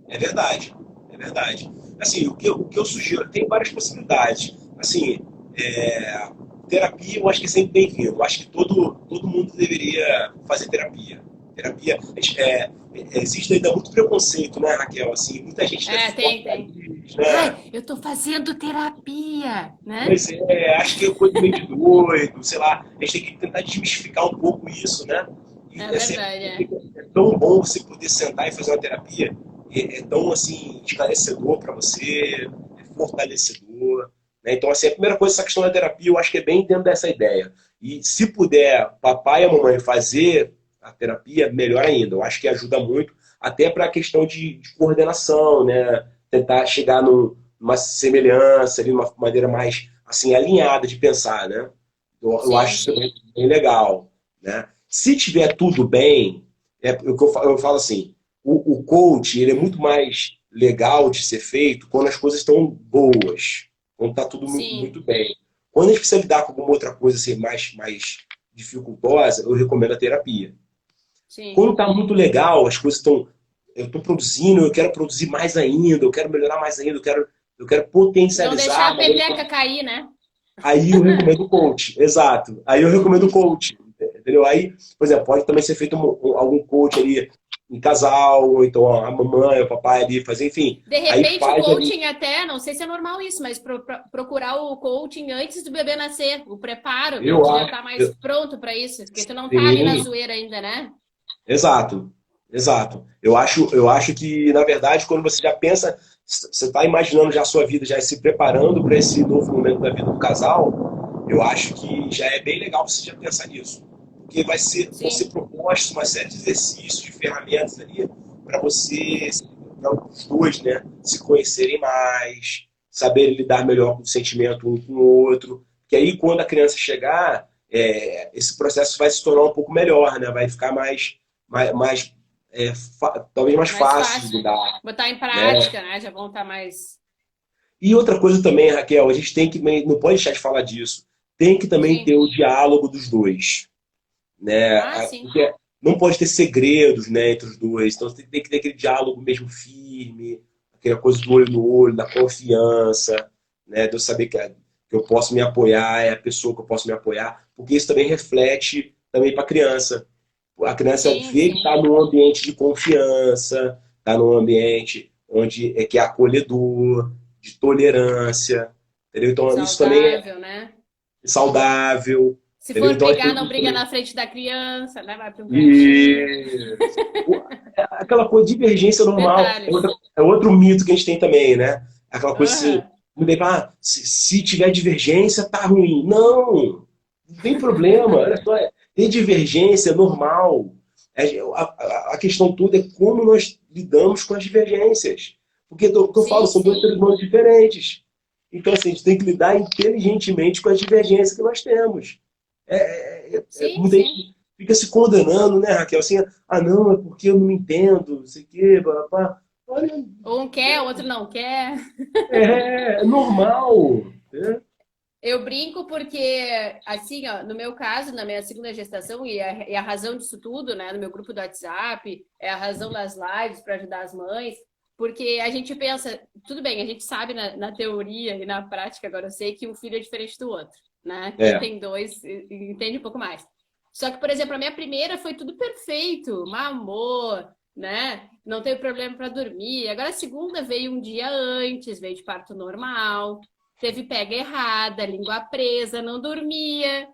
é verdade. É verdade. Assim, o que eu sugiro, tem várias possibilidades. Assim, terapia eu acho que é sempre bem-vindo. Eu acho que todo mundo deveria fazer terapia. Terapia, existe ainda muito preconceito, né, Raquel? Assim, muita gente ainda É, foca tem. nisso, né? Ai, eu tô fazendo terapia, né? Pois é, acho que é coisa meio de doido, sei lá. A gente tem que tentar desmistificar um pouco isso, né? É E assim, verdade, é. é tão bom você poder sentar e fazer uma terapia, é tão assim esclarecedor para você, é fortalecedor, né? Então, assim, a primeira coisa, essa questão da terapia, eu acho que é bem dentro dessa ideia. E se puder, papai e a mamãe fazer a terapia, melhor ainda. Eu acho que ajuda muito, até para a questão de coordenação, né? Tentar chegar numa semelhança, ali, uma maneira mais assim alinhada de pensar, né? Eu Sim, acho isso sim. bem legal, né? Se tiver tudo bem, é o que eu falo assim, o coach ele é muito mais legal de ser feito quando as coisas estão boas, quando está tudo Sim, muito bem. Quando a gente precisa lidar com alguma outra coisa assim, mais dificultosa, eu recomendo a terapia. sim. Quando está muito legal, as coisas estão. Eu estou produzindo, eu quero produzir mais ainda, eu quero melhorar mais ainda, eu quero Não deixar potencializar a a maneira. peteca cair, né? Aí eu recomendo o coach, exato. Aí eu recomendo o coach, entendeu? Aí, por exemplo, pode também ser feito algum coach ali em casal, ou então a mamãe, o papai ali, fazer, enfim. De Aí repente, o faz ali. coaching até, não sei se é normal isso, mas procurar o coaching antes do bebê nascer, o preparo, para Eu tu já acho. estar mais pronto para isso, porque tu não tá ali na Sim, zoeira ainda, né? exato, exato. Eu acho que, na verdade, quando você já pensa, você está imaginando já a sua vida, já se preparando para esse novo momento da vida do casal, eu acho que já é bem legal você já pensar nisso. Porque vão ser Sim, propostos uma série de exercícios, de ferramentas ali, para você, para os dois, né, se conhecerem mais, saberem lidar melhor com o sentimento um com o outro. Que aí, quando a criança chegar, esse processo vai se tornar um pouco melhor, né? Vai ficar mais talvez mais mais fácil de fácil. lidar, Botar em né? prática, né? Já vão estar mais. E outra coisa também, Raquel, a gente tem que, não pode deixar de falar disso, tem que também ter Sim. o diálogo dos dois, né? Ah, sim. Porque não pode ter segredos, né, entre os dois, então você tem que ter aquele diálogo mesmo firme, aquela coisa do olho no olho, da confiança, né, de eu saber que eu posso me apoiar, é a pessoa que eu posso me apoiar, porque isso também reflete também para a criança Sim, vê que sim. está num ambiente de confiança, está num ambiente onde que é acolhedor, de tolerância, entendeu? Então isso também é Saudável, né? saudável, Se entendeu? for Então acho que brigar, não isso briga também. na frente da criança, né? Vai para um cantinho. E aquela coisa de divergência normal Detalhes. é outro mito que a gente tem também, né? Aquela coisa assim, Aham. se tiver divergência, tá ruim. Não tem problema, olha só, tem divergência é normal. A questão toda é como nós lidamos com as divergências. Porque o que eu falo, Sim, são dois sim. seres humanos diferentes. Então, assim, a gente tem que lidar inteligentemente com as divergências que nós temos. Sim, Muita sim. gente fica se condenando, né, Raquel? Assim, não, é porque eu não me entendo, não sei o quê, blá. Olha, Um quer, o outro não quer. é normal. Né? Eu brinco porque, assim, ó, no meu caso, na minha segunda gestação, e a razão disso tudo, né, no meu grupo do WhatsApp, é a razão das lives para ajudar as mães, porque a gente pensa, tudo bem, a gente sabe na teoria e na prática, agora eu sei que um filho é diferente do outro, né? Quem É, tem dois entende um pouco mais. Só que, por exemplo, a minha primeira foi tudo perfeito, mamou, né? Não teve problema para dormir. Agora a segunda veio um dia antes, veio de parto normal, teve pega errada, língua presa, não dormia.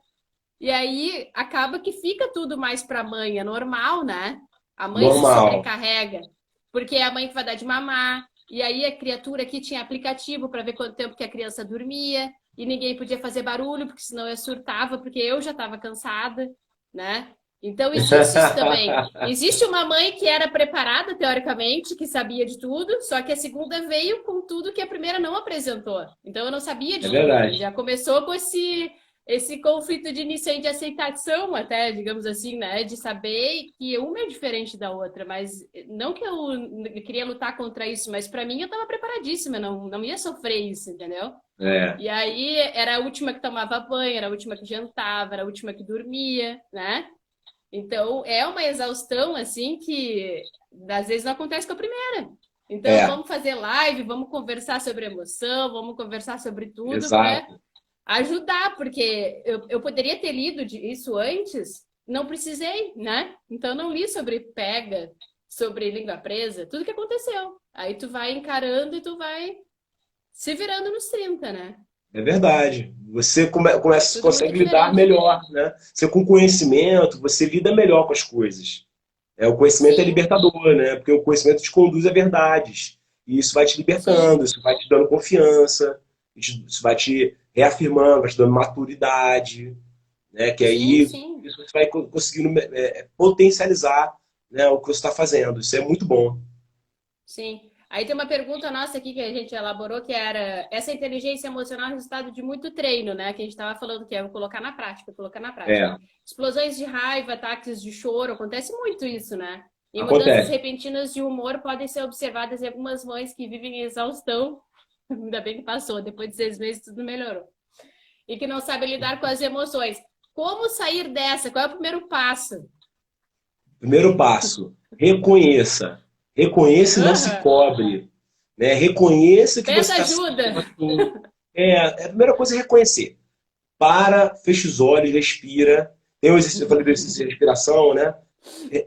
E aí acaba que fica tudo mais para a mãe, é normal, né? A mãe se normal. sobrecarrega, porque é a mãe que vai dar de mamar. E aí a criatura aqui tinha aplicativo para ver quanto tempo que a criança dormia, e ninguém podia fazer barulho, porque senão eu surtava, porque eu já estava cansada, né? Então existe isso também. Existe uma mãe que era preparada, teoricamente, que sabia de tudo, só que a segunda veio com tudo que a primeira não apresentou. Então eu não sabia É de tudo. verdade. Já começou com esse conflito de início aí de aceitação, até, digamos assim, né? De saber que uma é diferente da outra, mas não que eu queria lutar contra isso, mas para mim eu estava preparadíssima, não ia sofrer isso, entendeu? É, E aí era a última que tomava banho, era a última que jantava, era a última que dormia, né? Então é uma exaustão assim que às vezes não acontece com a primeira. Então é, vamos fazer live, vamos conversar sobre emoção, vamos conversar sobre tudo para exato. ajudar, porque eu poderia ter lido isso antes, não precisei, né? Então não li sobre pega, sobre língua presa, tudo que aconteceu. Aí tu vai encarando e tu vai se virando nos 30, né? É verdade. Você É tudo muito consegue lidar diferente. melhor, né? Você com conhecimento, você lida melhor com as coisas. O conhecimento é Sim, libertador, né? Porque o conhecimento te conduz a verdades. E isso vai te sim, libertando, isso vai te dando confiança, isso vai te reafirmando, vai te dando maturidade, né? Que sim, aí sim, isso você vai conseguindo potencializar, né, o que você está fazendo. Isso é muito bom. sim. Aí tem uma pergunta nossa aqui que a gente elaborou, que era essa inteligência emocional é resultado de muito treino, né? Que a gente estava falando que é colocar na prática, colocar na prática. É, Explosões de raiva, ataques de choro, acontece muito isso, né? E mudanças acontece. repentinas de humor podem ser observadas em algumas mães que vivem em exaustão. Ainda bem que passou, depois de 6 meses tudo melhorou. E que não sabem lidar com as emoções. Como sair dessa? Qual é o primeiro passo? Primeiro passo, reconheça. Reconheça e não se Aham. cobre. Né? Reconheça que você Peça está se sentindo ajuda. assim. A primeira coisa é reconhecer. Para, fecha os olhos, respira. Tem um exercício, eu falei do exercício de respiração, né?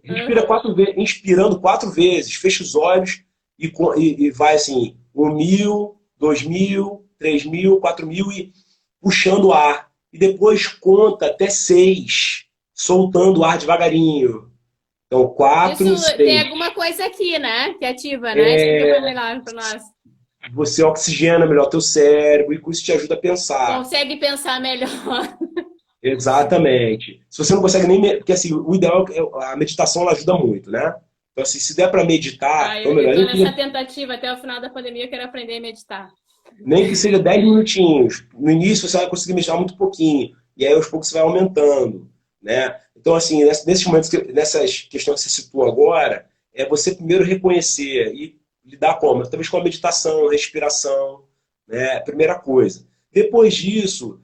Respira Aham. 4 vezes, inspirando 4 vezes, fecha os olhos e vai assim, 1.000, 2.000, 3.000, 4.000 e puxando o ar. E depois conta até 6, soltando o ar devagarinho. Então, Isso 4, tem 6. alguma coisa aqui, né? Que ativa, né? Explica para melhor para nós. Você oxigena melhor teu cérebro e com isso te ajuda a pensar. Consegue pensar melhor. Exatamente. Se você não consegue nem. Porque assim, o ideal é a meditação ela ajuda muito, né? Então, assim, se der para meditar, Ah, então eu melhor. tô nessa tentativa até o final da pandemia, eu quero aprender a meditar. Nem que seja 10 minutinhos. No início você vai conseguir meditar muito pouquinho. E aí aos poucos você vai aumentando. Né? Então, assim, nesses momentos, nessas questões que você citou agora, é você primeiro reconhecer e lidar como? Talvez com a meditação, respiração, né? Primeira coisa. Depois disso,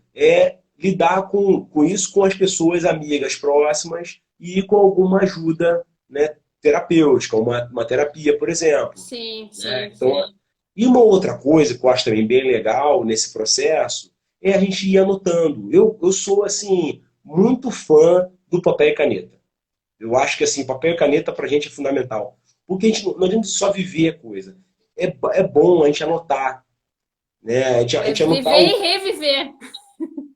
lidar com isso com as pessoas amigas próximas e com alguma ajuda, né, terapêutica, uma terapia, por exemplo. Sim, Né? sim, Então, sim. e uma outra coisa que eu acho também bem legal nesse processo é a gente ir anotando. Eu sou, assim, muito fã do papel e caneta. Eu acho que, assim, papel e caneta pra gente é fundamental. Porque a gente não adianta só viver a coisa. É bom a gente anotar, né? A É gente anotar, viver e reviver.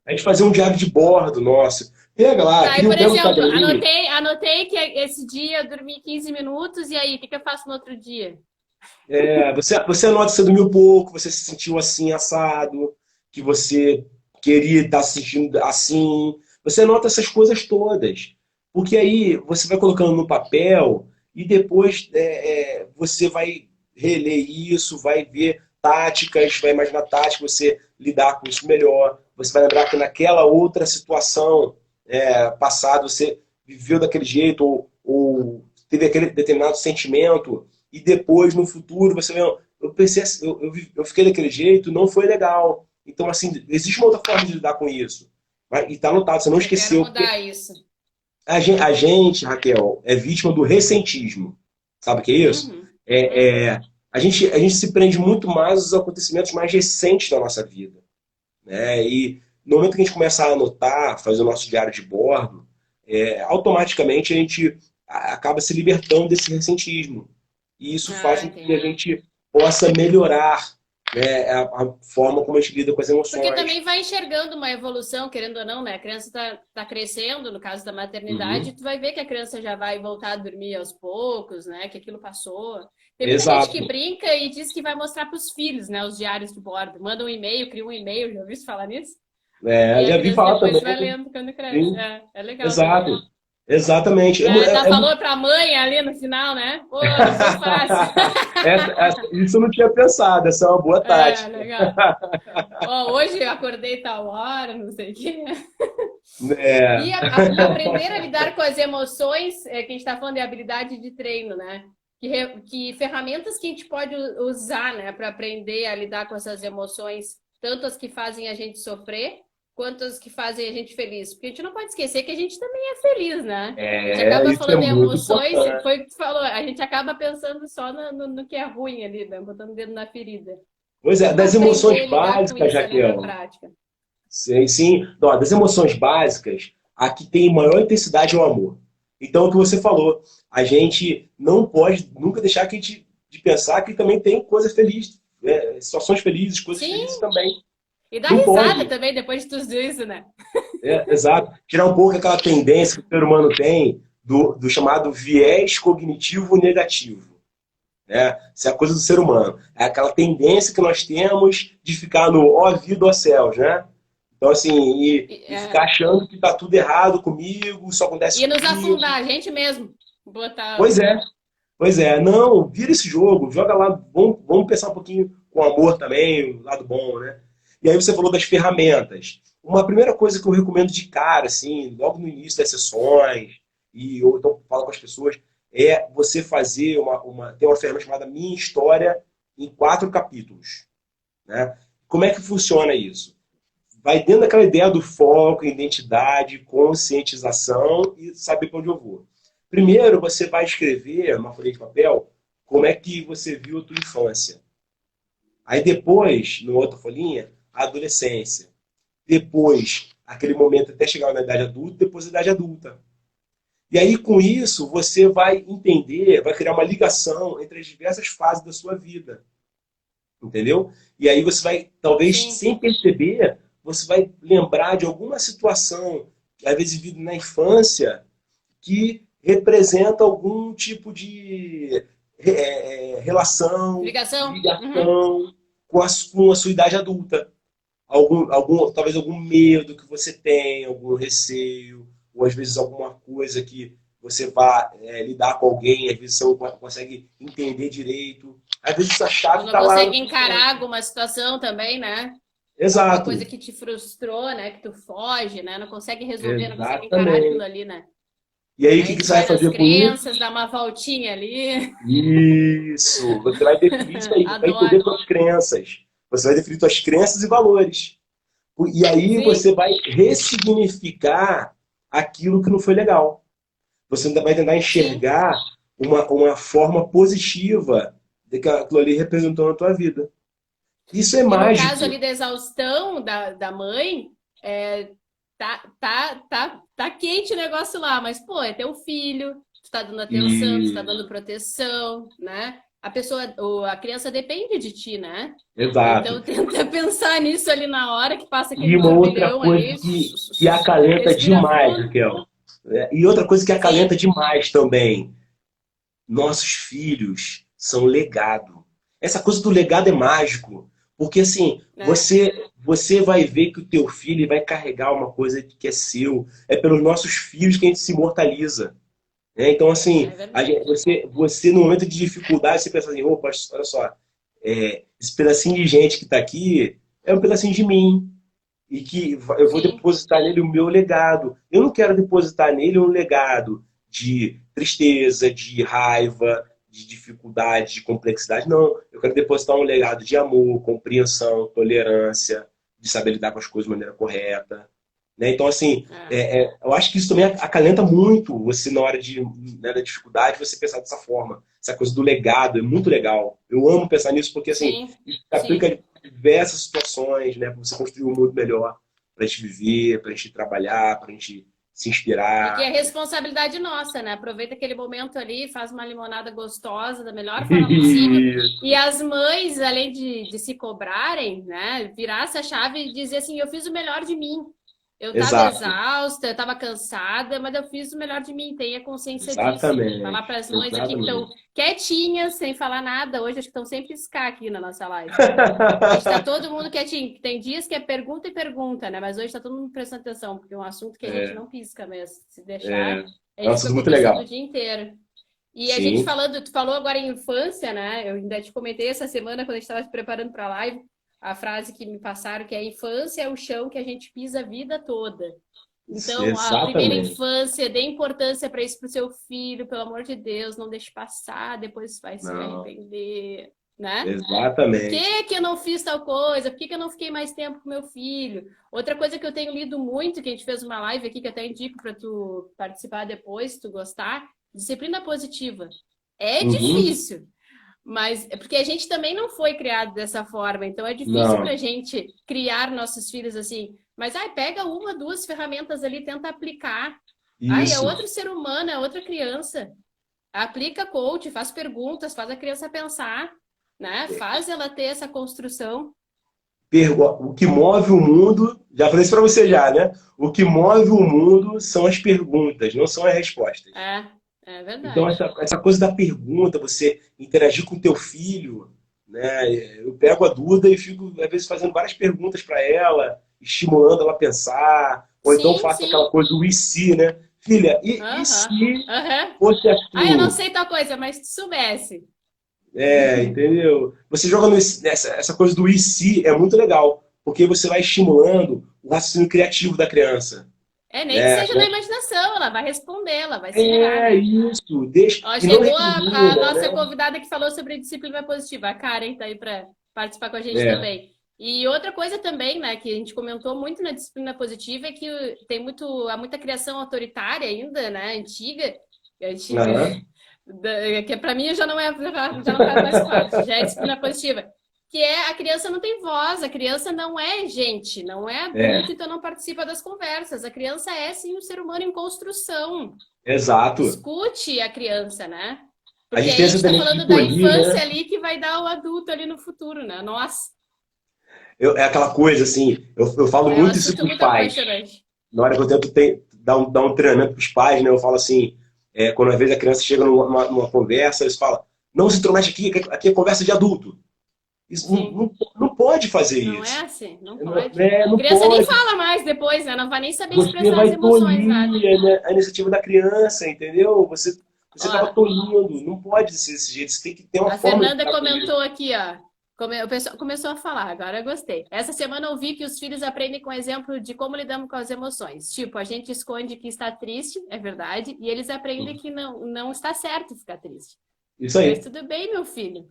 a gente fazer um diário de bordo nosso. Pega lá, Aí, cria um por belo exemplo, caderninho. anotei que esse dia eu dormi 15 minutos, e aí, o que que eu faço no outro dia? Você anota que você dormiu pouco, você se sentiu assim, assado, que você queria estar se sentindo assim. Você anota essas coisas todas. Porque aí você vai colocando no papel e depois você vai reler isso, vai ver táticas, vai imaginar táticas, você lidar com isso melhor. Você vai lembrar que naquela outra situação passada você viveu daquele jeito ou teve aquele determinado sentimento e depois, no futuro, você vê, eu pensei assim, eu fiquei daquele jeito, não foi legal. Então, assim, existe uma outra forma de lidar com isso. E está anotado, você não Eu quero esqueceu, porque mudar isso. a gente, Raquel, é vítima do ressentismo. Sabe o que é isso? Uhum, É, uhum. é, a gente se prende muito mais aos acontecimentos mais recentes da nossa vida. Né? E no momento que a gente começa a anotar, fazer o nosso diário de bordo, automaticamente a gente acaba se libertando desse ressentismo. E isso faz Ah, com que a entendi. gente possa melhorar, né, a forma como a gente lida com as Porque emoções. também vai enxergando uma evolução, querendo ou não, né? A criança tá crescendo, no caso da maternidade, Uhum. tu vai ver que a criança já vai voltar a dormir aos poucos, né? Que aquilo passou. Tem muita gente que Exato. brinca e diz que vai mostrar para os filhos, né? Os diários de bordo. Manda um e-mail, cria um e-mail, já ouviu falar nisso? E É, aí a já vi criança falar depois também. vai lendo quando cresce. Sim, É legal exato. também. Exatamente. É, tá falou pra mãe ali no final, né? Pô, não foi fácil. Isso eu não tinha pensado, essa é uma boa É, tática. legal. Ó, hoje eu acordei tal hora, não sei o quê. É, E aprender a lidar com as emoções, que a gente está falando de habilidade de treino, né? Que ferramentas que a gente pode usar, né, para aprender a lidar com essas emoções, tanto as que fazem a gente sofrer, quanto as que fazem a gente feliz. Porque a gente não pode esquecer que a gente também é feliz, né? A gente acaba isso é falando em muito emoções, importante. foi o que tu falou, a gente acaba pensando só no que é ruim ali, né? Botando o dedo na ferida. Pois é, Como das aprender emoções a lidar com básicas, isso ali na Raquel. prática? Sim, sim. Não, das emoções básicas, a que tem maior intensidade é o amor. Então, o que você falou, a gente não pode nunca deixar de pensar que também tem coisa feliz, né? Situações felizes, coisas felizes Sim, também. e dar Não risada pode. também depois de tudo isso, né? Exato. Tirar um pouco aquela tendência que o ser humano tem do chamado viés cognitivo negativo. Né? Isso é a coisa do ser humano. É aquela tendência que nós temos de ficar no ó vida, ó céus, né? Então, assim, e ficar É, achando que tá tudo errado comigo, só acontece e nos comigo. afundar, a gente mesmo. Botar. Pois é, pois é. Não, vira esse jogo, joga lá, vamos pensar um pouquinho com amor também, o lado bom, né? E aí você falou das ferramentas. Uma primeira coisa que eu recomendo de cara, assim, logo no início das sessões, ou então falo com as pessoas, é você fazer tem uma ferramenta chamada Minha História em 4 capítulos. Né? Como é que funciona isso? Vai dentro daquela ideia do foco, identidade, conscientização e saber para onde eu vou. Primeiro, você vai escrever numa folha de papel como é que você viu a tua infância. Aí depois, numa outra folhinha, a adolescência. Depois, aquele momento até chegar na idade adulta, depois a idade adulta. E aí, com isso, você vai entender, vai criar uma ligação entre as diversas fases da sua vida. Entendeu? E aí você vai, talvez Sim. sem perceber, você vai lembrar de alguma situação, às vezes vivida na infância, que representa algum tipo de relação, Ligação? Uhum. ligação com a sua idade adulta. Talvez algum medo que você tem, algum receio, ou às vezes alguma coisa que você vai lidar com alguém, às vezes você não consegue entender direito. Às vezes essa Tu chave não está lá no consegue passado. encarar alguma situação também, né? Alguma Exato. coisa que te frustrou, né? Que tu foge, né? Não consegue resolver, não consegue encarar aquilo Exatamente. ali, né? E aí, o Aí que tu você vai vai nas fazer com isso? crenças, dá uma voltinha ali. Isso! Você vai definir isso aí, você vai entender Adoro. suas crenças. Você vai definir suas crenças e valores. E aí Sim, você vai ressignificar aquilo que não foi legal. Você ainda vai tentar sim. enxergar uma forma positiva de que aquilo ali representou na tua vida. Isso é E no caso mágico. ali da exaustão da mãe, tá quente o negócio lá, mas, pô, é teu filho, tu tá dando atenção, tu tá E... dando proteção, né? A pessoa, a criança depende de ti, né? Exato. Então tenta pensar nisso ali na hora que passa aquele E uma outra turbilhão coisa ali, que acalenta respira demais, fundo. Raquel. E outra coisa que acalenta Sim, demais também. Nossos filhos são legado. Essa coisa do legado é mágico. Porque assim, né? você vai ver que o teu filho vai carregar uma coisa que é seu. É pelos nossos filhos que a gente se imortaliza. Né? Então, assim, É verdade. você no momento de dificuldade, você pensa assim, opa, olha só, esse pedacinho de gente que está aqui é um pedacinho de mim. E que eu vou Sim, depositar nele o meu legado. Eu não quero depositar nele um legado de tristeza, de raiva, de dificuldade, de complexidade. Não, eu quero depositar um legado de amor, compreensão, tolerância, de saber lidar com as coisas de maneira correta. Né? Então, assim, é. eu acho que isso também acalenta muito você na hora né, da dificuldade, você pensar dessa forma. Essa coisa do legado é muito legal. Eu amo pensar nisso porque, assim, Sim, isso se aplica sim. a diversas situações, né? Para você construir um mundo melhor para a gente viver, para a gente trabalhar, para a gente se E que é inspirar. responsabilidade nossa, né? Aproveita aquele momento ali, faz uma limonada gostosa da melhor forma possível. E as mães, além de se cobrarem, né? Virar essa chave e dizer assim, eu fiz o melhor de mim. Eu estava Exato, exausta, eu estava cansada, mas eu fiz o melhor de mim. Tenha consciência disso. Falar exatamente, para as mães aqui que estão exatamente. quietinhas, sem falar nada. Hoje acho que estão sempre piscar aqui na nossa live. Hoje está todo mundo quietinho. Tem dias que é pergunta e pergunta, né? Mas hoje está todo mundo prestando atenção, porque é um assunto que a gente É, não pisca mesmo. Se deixar, é, a é um gente fica assunto muito conversando o legal. dia inteiro. E a gente Sim, falando, tu falou agora em infância, né? Eu ainda te comentei essa semana, quando a gente estava se preparando para a live, a frase que me passaram, que a infância é o chão que a gente pisa a vida toda. Então, a primeira exatamente. infância, dê importância para isso para o seu filho, pelo amor de Deus, não deixe passar, depois vai se Não, arrepender, né? Por exatamente. que que eu não fiz tal coisa? Por que que eu não fiquei mais tempo com meu filho? Outra coisa que eu tenho lido muito, que a gente fez uma live aqui, que até indico para tu participar depois, se tu gostar, disciplina positiva. É Uhum. difícil, mas é porque a gente também não foi criado dessa forma, então é difícil para a Não, gente criar nossos filhos assim. Mas ai, pega uma, duas ferramentas ali, tenta aplicar. Ai, é isso. outro ser humano, é outra criança. Aplica coach, faz perguntas, faz a criança pensar, né? Faz ela ter essa construção. O que move o mundo, já falei isso para você já, né? O que move o mundo são as perguntas, não são as respostas. É, é Então, verdade. essa coisa da pergunta, você interagir com o teu filho, né? Eu pego a Duda e fico, às vezes, fazendo várias perguntas para ela, estimulando ela a pensar, ou então Sim, faço aquela sim. coisa do e se, né? Filha, e se Aham, aham. fosse Ah, eu não assim? sei tal coisa, mas se soubesse. É, entendeu? Você joga essa coisa do e se é muito legal, porque você vai estimulando o raciocínio criativo da criança. É, nem que Né? seja na imaginação, ela vai responder, ela vai se virar, É né? isso, deixa, Ó, e não chegou a recrimina, nossa né? convidada que falou sobre disciplina positiva, a Karen tá aí para participar com a gente É. também. E outra coisa também, né, que a gente comentou muito na disciplina positiva é que tem há muita criação autoritária ainda, né, antiga, Aham. que para mim já não faz mais parte, já é disciplina positiva, que é a criança não tem voz, a criança não é gente, não é adulto, É, então não participa das conversas. A criança é sim um ser humano em construção. exato. Escute a criança, né? A Porque gente aí tem a gente essa está tendência de falando da polir, infância né? ali que vai dar o adulto ali no futuro, né? Nossa, É aquela coisa assim, eu falo é um muito isso assunto com os muito pais. apaixonante. Na hora que eu tento dar um treinamento para os pais, né? Eu falo assim, quando às vezes a criança chega numa conversa, eles falam, não se intromete aqui é conversa de adulto. Isso Sim, não pode fazer não é isso. assim, não Não, pode. né, A não criança nem pode. fala mais depois, né? Não vai nem saber Você expressar as vai emoções, nada. tolir a iniciativa da criança, entendeu? Você Ó, acaba tolindo. Não pode ser desse jeito. Você tem que ter uma a forma de Fernanda lidar com ele. comentou aqui, ó. O pessoal começou a falar, agora eu gostei. Essa semana eu vi que os filhos aprendem com exemplo de como lidamos com as emoções. Tipo, a gente esconde que está triste, é verdade, e eles aprendem que não está certo ficar triste. Isso Mas aí. tudo bem, meu filho.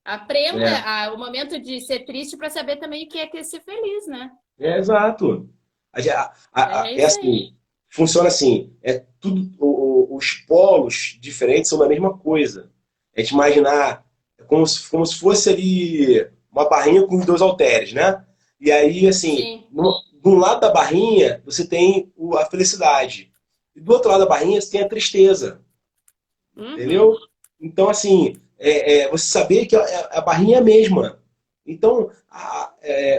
Aprenda É, o momento de ser triste para saber também o que é ter ser feliz, né? exato. É É isso assim, aí. funciona assim. É tudo, os polos diferentes são da mesma coisa. É te imaginar como se fosse ali uma barrinha com os dois halteres, né? E aí, assim, Sim. de um lado da barrinha, você tem a felicidade. E do outro lado da barrinha, você tem a tristeza. Entendeu? Uhum. Então, assim, você saber que a barrinha é a mesma. Então,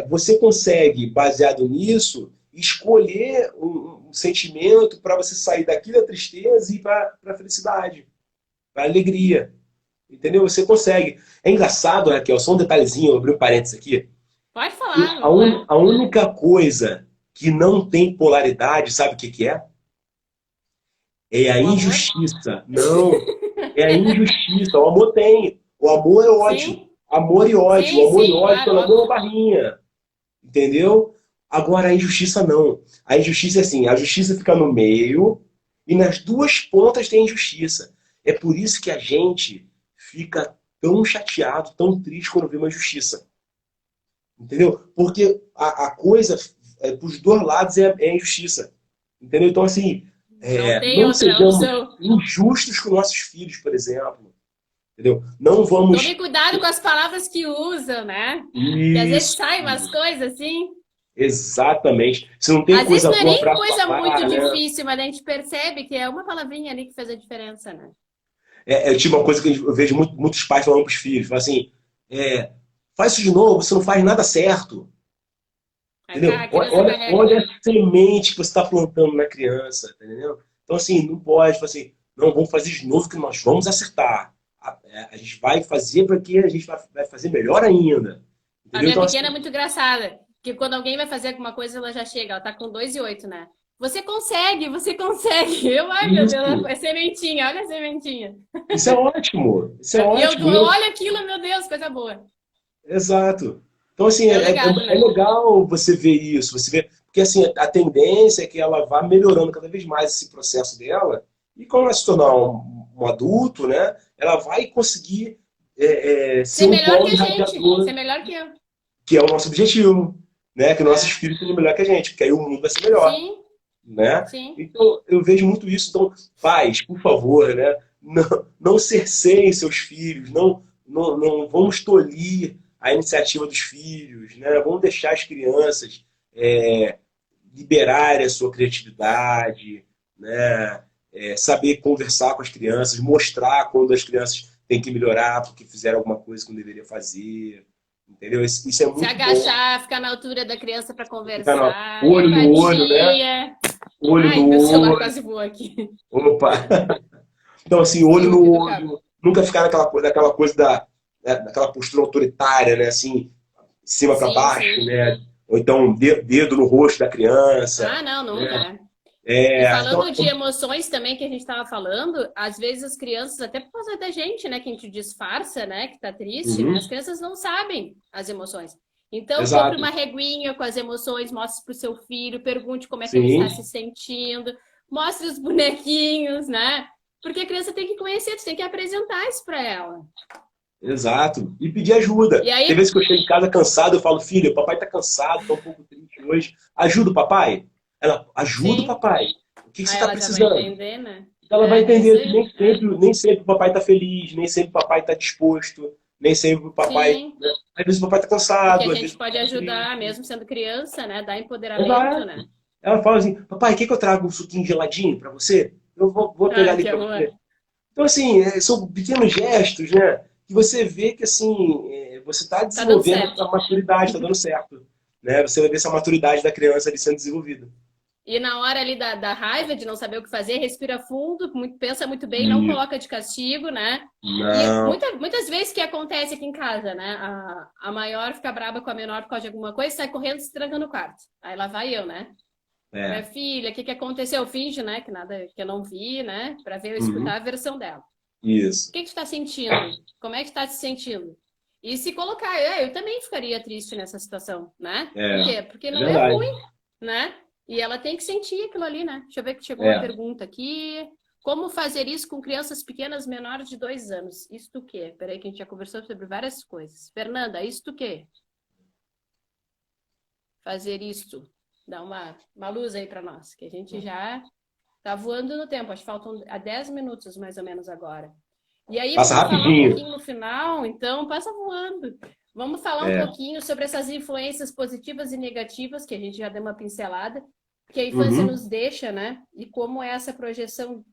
você consegue, baseado nisso, escolher um sentimento para você sair daqui da tristeza e para a felicidade, para a alegria. Entendeu? Você consegue. É engraçado, Raquel, só um detalhezinho, eu abri um parênteses aqui. Pode falar, A, vamos lá. a única coisa que não tem polaridade, sabe o que, que é? É a O amor? injustiça. Não. É a injustiça. O amor tem. O amor é ódio. Sim, Amor e ódio. O sim, amor e sim, ódio claro, estão na mesma óbvio. barrinha. Entendeu? Agora a injustiça não. A injustiça é assim: a justiça fica no meio e nas duas pontas tem injustiça. É por isso que a gente fica tão chateado, tão triste quando vê uma injustiça. Entendeu? Porque a coisa, para os dois lados, é injustiça. Entendeu? Então, assim, Não tem não outra sejamos opção. injustos com nossos filhos, por exemplo. Entendeu? Não Tome vamos. cuidado com as palavras que usam, né? Que às vezes Isso, saem umas coisas assim. Exatamente. Se não tem Às vezes coisa não é boa nem para coisa muito falar, né? difícil, mas a gente percebe que é uma palavrinha ali que faz a diferença, né? É tipo uma coisa que eu vejo muitos pais falando para os filhos, falam assim, faz isso de novo, você não faz nada certo. Aí Entendeu? a criança Olha carrega. a semente que você está plantando na criança, entendeu? Então, assim, não pode, tipo assim, não, vamos fazer de novo que nós vamos acertar. A gente vai fazer para que a gente vai fazer melhor ainda. A Entendeu? minha Então, assim, pequena é muito engraçada, que quando alguém vai fazer alguma coisa, ela já chega, ela tá com 2,8, né? Você consegue, você consegue. Eu, ai meu Deus, isso, é sementinha, olha a sementinha. isso é ótimo. Isso é E eu ótimo. olho aquilo, meu Deus, coisa boa. Exato. Então, assim, É o legado, é né? legal você ver isso, você ver, porque assim, a tendência é que ela vá melhorando cada vez mais esse processo dela, e quando ela se tornar um adulto, né, ela vai conseguir ser Ser um melhor que polo a gente, ser irradiador, melhor que eu. que é o nosso objetivo, né, que nossos É. filhos sejam melhor que a gente, porque aí o mundo vai ser melhor, Sim, né? sim. Então, eu vejo muito isso. Então, pais, por favor, né, não cerceiem seus filhos, não vamos tolir a iniciativa dos filhos, né? Vamos deixar as crianças é, liberarem a sua criatividade, né? Saber conversar com as crianças, mostrar quando as crianças têm que melhorar porque fizeram alguma coisa que não deveria fazer, entendeu? Isso é Se muito bom. agachar, ficar na altura da criança para Ficar no conversar, olho no olho, né? empatia. Olho Ai, no meu celular olho. quase voou aqui. Opa! Então, assim, olho Caiu no aqui do cabo. olho, nunca ficar naquela coisa daquela postura autoritária, né? Assim, de cima para Sim, baixo, sim. né? Ou então dedo no rosto da criança, Ah, não, nunca, né? é. E Então, falando de emoções também que a gente estava falando, às vezes as crianças, até por causa da gente, né, que a gente disfarça, né, que tá triste, uhum, as crianças não sabem as emoções. Então, compre exato. uma reguinha com as emoções, mostre para o seu filho, pergunte como é que ele Sim, está se sentindo, mostre os bonequinhos, né? Porque a criança tem que conhecer, você tem que apresentar isso para ela. exato. E pedir ajuda. E Tem aí, vezes que eu chego em casa cansado, eu falo, filha, o papai tá cansado, tá um pouco triste hoje. Ajuda o papai? Ela, ajuda o sim, papai. O que você aí está ela já vai precisando? entender, né? Ela vai É isso entender que aí, é. nem sempre o papai está feliz, nem sempre o papai está disposto, nem sempre o papai. Sim. Né? Às vezes o papai está Porque a cansado, às vezes gente o pode papai está ajudar, triste. mesmo sendo criança, né? Dar empoderamento, Exato. né? Ela fala assim: papai, quer que eu traga um suquinho geladinho para você? Eu vou pegar Ai, ali que para amor. você. Então, assim, são pequenos gestos, né? Que você vê que, assim, você está Tá dando desenvolvendo certo. a maturidade, está dando certo. Né? Você vai ver essa maturidade da criança ali sendo desenvolvida. E na hora ali da raiva, de não saber o que fazer, respira fundo, pensa muito bem, não E coloca de castigo, né? E não, muitas vezes que acontece aqui em casa, né? A maior fica braba com a menor por causa de alguma coisa, sai correndo e se tranca no quarto. Aí lá vai eu, né? Minha é. filha, o que que aconteceu? Finge, né? Que nada, que eu não vi, né? Pra ver, eu escutar Uhum. a versão dela. Isso. O que que tu tá sentindo? Como é que tu tá se sentindo? E se colocar, eu também ficaria triste nessa situação, né? Por É, quê? Porque é não é verdade. ruim, né? E ela tem que sentir aquilo ali, né? Deixa eu ver que chegou uma É. pergunta aqui. Como fazer isso com crianças pequenas menores de 2 anos? Isto o quê? Peraí, que a gente já conversou sobre várias coisas. Fernanda, isto o quê? Fazer isto. Dá uma luz aí para nós, que a gente já tá voando no tempo. Acho que faltam 10 minutos mais ou menos agora. E aí, Passa vamos falar um rapidinho. pouquinho no final, então, passa voando. Vamos falar um É. pouquinho sobre essas influências positivas e negativas, que a gente já deu uma pincelada, que a infância Uhum. nos deixa, né? E como é essa projeção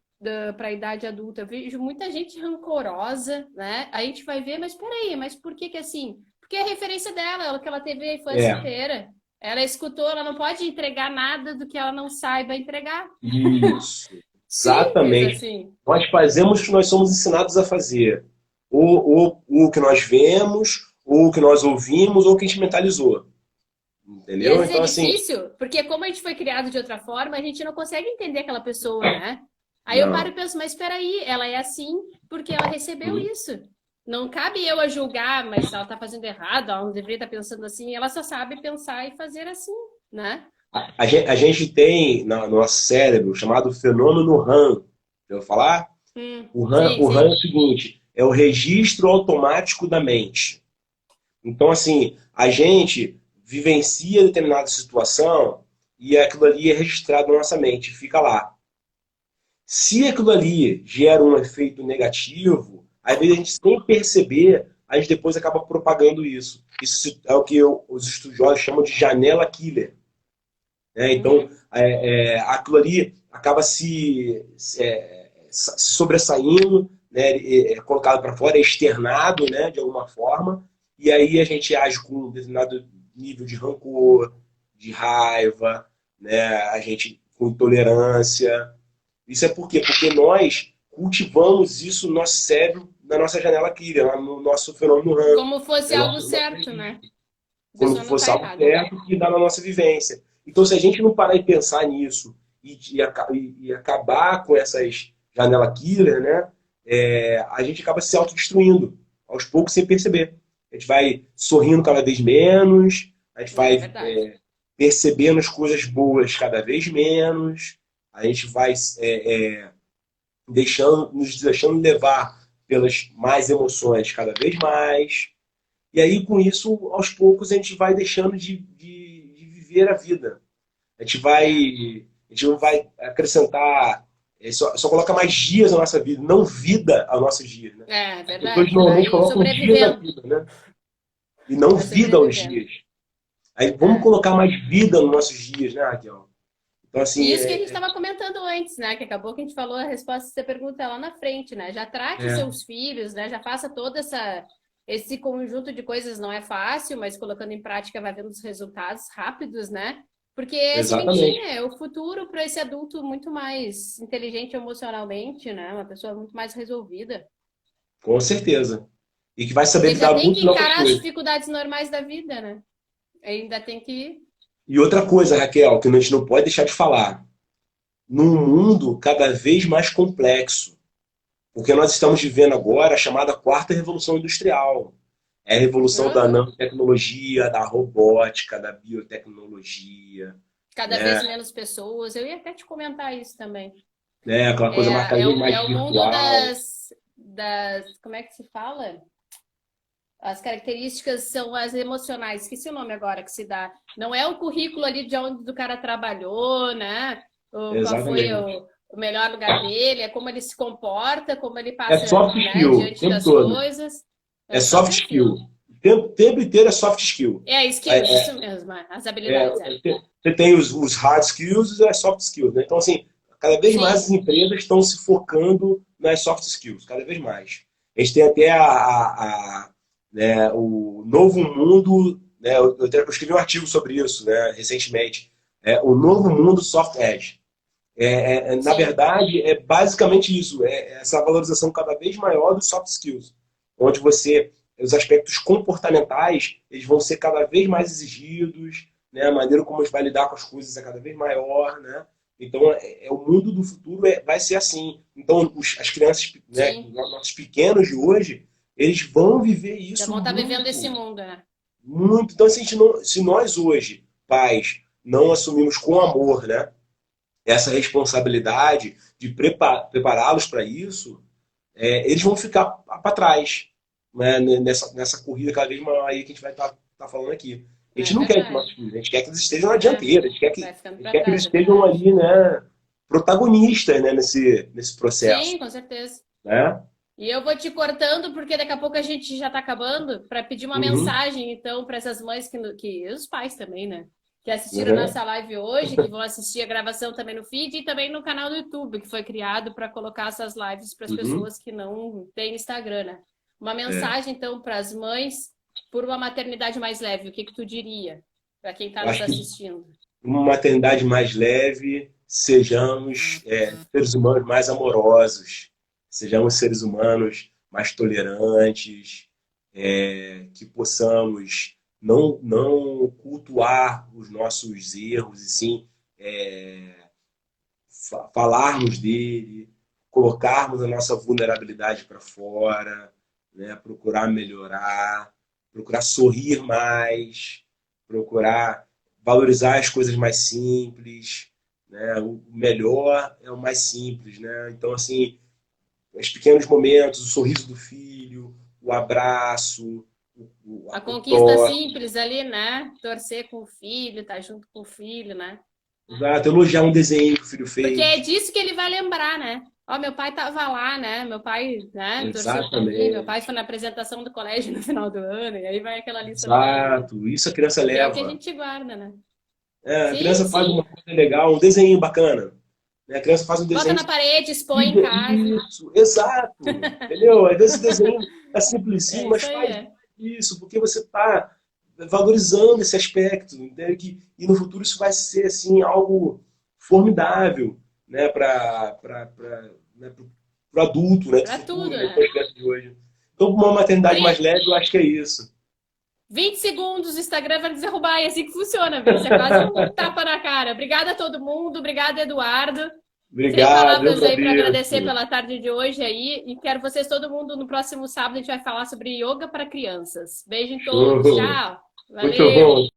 para a idade adulta. Eu vejo muita gente rancorosa, né? A gente vai ver, mas peraí, mas por que que assim? Porque é a referência dela, o que ela teve a infância É. inteira. Ela escutou, ela não pode entregar nada do que ela não saiba entregar. Isso. Simples Exatamente. assim. Nós fazemos o que nós somos ensinados a fazer. Ou o que nós vemos, ou o que nós ouvimos, ou o que a gente mentalizou. E às Entendeu? vezes é Então, assim, difícil, porque como a gente foi criado de outra forma, a gente não consegue entender aquela pessoa, né? Aí eu paro e não. penso, mas espera aí, ela é assim porque ela recebeu Uhum. isso. Não cabe eu a julgar, mas ela tá fazendo errado, ela não deveria estar pensando assim, ela só sabe pensar e fazer assim, né? A gente tem no nosso cérebro chamado fenômeno RAM. Já ouviu falar? Sim, O RAM é sim. o seguinte: é o registro automático da mente. Então, assim, a gente vivencia determinada situação e aquilo ali é registrado na nossa mente, fica lá. Se aquilo ali gera um efeito negativo, às vezes a gente sem perceber, a gente depois acaba propagando isso. Isso é o que os estudiosos chamam de janela killer. né? Então, Uhum. aquilo ali acaba se sobressaindo, né? É colocado para fora, é externado, né? De alguma forma, e aí a gente age com um determinado nível de rancor, de raiva, né? A gente com intolerância. Isso é por quê? Porque nós cultivamos isso no nosso cérebro, na nossa janela clínica, no nosso fenômeno RAM, Como fosse no algo nosso certo, né? registro, A como pessoa se não fosse tá algo errada. certo que dá na nossa vivência. Então, se a gente não parar e pensar nisso e acabar com essas janela killer, né, a gente acaba se autodestruindo, aos poucos, sem perceber. A gente vai sorrindo cada vez menos, a gente É vai verdade. percebendo as coisas boas cada vez menos, a gente vai nos deixando levar pelas más emoções cada vez mais. E aí, com isso, aos poucos, a gente vai deixando de viver a vida. É, A gente não vai acrescentar, só coloca mais dias na nossa vida, não vida aos nossos dias. Né? é As pessoas verdade. normalmente Vai colocam dias na sobrevivendo. vida, né? E não Vai vida aos sobrevivendo. dias. Aí vamos É. colocar mais vida nos nossos dias, né, Raquel? Então, E assim, isso que a gente estava comentando antes, né? Que acabou que a gente falou a resposta, você pergunta lá na frente, né? Já trate é, seus filhos, né? Já faça todo esse conjunto de coisas, não é fácil, mas colocando em prática vai vendo os resultados rápidos, né? Porque é a exatamente, sementinha, é o futuro para esse adulto muito mais inteligente emocionalmente, né? Uma pessoa muito mais resolvida. com certeza. E que vai saber Porque já lidar tem muito que melhor com as encarar as coisas. dificuldades normais da vida, né? Ainda tem que. E outra coisa, Raquel, que a gente não pode deixar de falar. Num mundo cada vez mais complexo, porque nós estamos vivendo agora a chamada quarta revolução industrial. É a revolução da Uhum. nanotecnologia, da robótica, da biotecnologia, Cada vez né? menos pessoas. Eu ia até te comentar isso também. Aquela coisa mais, cada É, vez mais é o mundo virtual. como é que se fala? As características são as emocionais. Esqueci o nome agora que se dá. Não é o currículo ali de onde o cara trabalhou, né? Qual foi Exatamente. o melhor lugar dele, é como ele se comporta, como ele É passa, soft né, skill, o diante tempo das todo. coisas. É É soft soft skill. skill. O tempo inteiro é soft skill. É skills, isso mesmo, as habilidades, é. Você tem os hard skills e as soft skills. Né? Então, assim, cada vez mais Sim, as empresas estão se focando nas soft skills, cada vez mais. A gente tem até né, o novo mundo, né, eu escrevi um artigo sobre isso, né, recentemente, o novo mundo soft edge. Na sim. verdade, é basicamente isso, essa valorização cada vez maior dos soft skills, onde os aspectos comportamentais, eles vão ser cada vez mais exigidos, né? A maneira como a gente vai lidar com as coisas é cada vez maior, né? Então, o mundo do futuro vai ser assim. Então, as crianças, né, Sim, nossos pequenos de hoje, eles vão viver já isso vão estar vivendo muito, esse mundo, né? muito. Então, se nós hoje, pais, não assumimos com amor, né, essa responsabilidade de prepará-los para isso, eles vão ficar para trás, né, nessa corrida cada vez maior aí que a gente vai estar falando aqui. A gente É não quer que nossos verdade. filhos, a gente quer que eles estejam na É, dianteira, vai ficando a gente para quer que eles trás, é estejam verdade. ali, né, protagonistas, né, nesse Sim, processo, com certeza. né? E eu vou te cortando, porque daqui a pouco a gente já está acabando, para pedir uma Uhum, mensagem, então, para essas mães que os pais também, né? Que assistiram uhum, nossa live hoje, que vão assistir a gravação também no feed e também no canal do YouTube, que foi criado para colocar essas lives para as uhum. pessoas que não têm Instagram, né? Uma É. mensagem, então, para as mães por uma maternidade mais leve, o que que tu diria para quem está Eu nos acho que assistindo? uma maternidade mais leve, sejamos seres humanos mais amorosos, sejamos seres humanos mais tolerantes, que possamos não cultuar os nossos erros e sim falarmos dele, colocarmos a nossa vulnerabilidade para fora, né? Procurar melhorar, procurar sorrir mais, procurar valorizar as coisas mais simples, né? O melhor é o mais simples, né? Então, assim, os pequenos momentos, o sorriso do filho, o abraço, A o conquista toque, simples ali, né? Torcer com o filho, estar junto com o filho, né? exato, elogiar um desenho que o filho Porque é fez. disso que ele vai lembrar, né? Ó, meu pai tava lá, né? Meu pai, né, torceu por mim, meu pai Exatamente. foi na apresentação do colégio no final do ano, e aí vai aquela lista toda, né? Exato, isso a criança Que é o que a leva. gente guarda, né? É, a Sim, criança faz sim. uma coisa legal, um desenho bacana. Né? A criança faz um Bota desenho. na parede, expõe em casa. Isso, exato. Entendeu? Às vezes o desenho é É simplesinho, mas isso aí, faz é. isso, porque você está valorizando esse aspecto, entendeu? E no futuro isso vai ser assim algo formidável, né, para né, o adulto, né, do Pra tudo, futuro, né, para né? as crianças de hoje. Então, uma maternidade mais Tri- leve, eu acho que é isso. 20 segundos, o Instagram vai nos derrubar. É assim que funciona, viu? Isso é quase um tapa na cara. Obrigada a todo mundo. Obrigada, Eduardo. Sem Obrigado, eu palavras aí para agradecer agradeço. pela tarde de hoje aí. E quero vocês, todo mundo, no próximo sábado a gente vai falar sobre yoga para crianças. Beijo em todos. Show. Tchau. Muito bom. Valeu.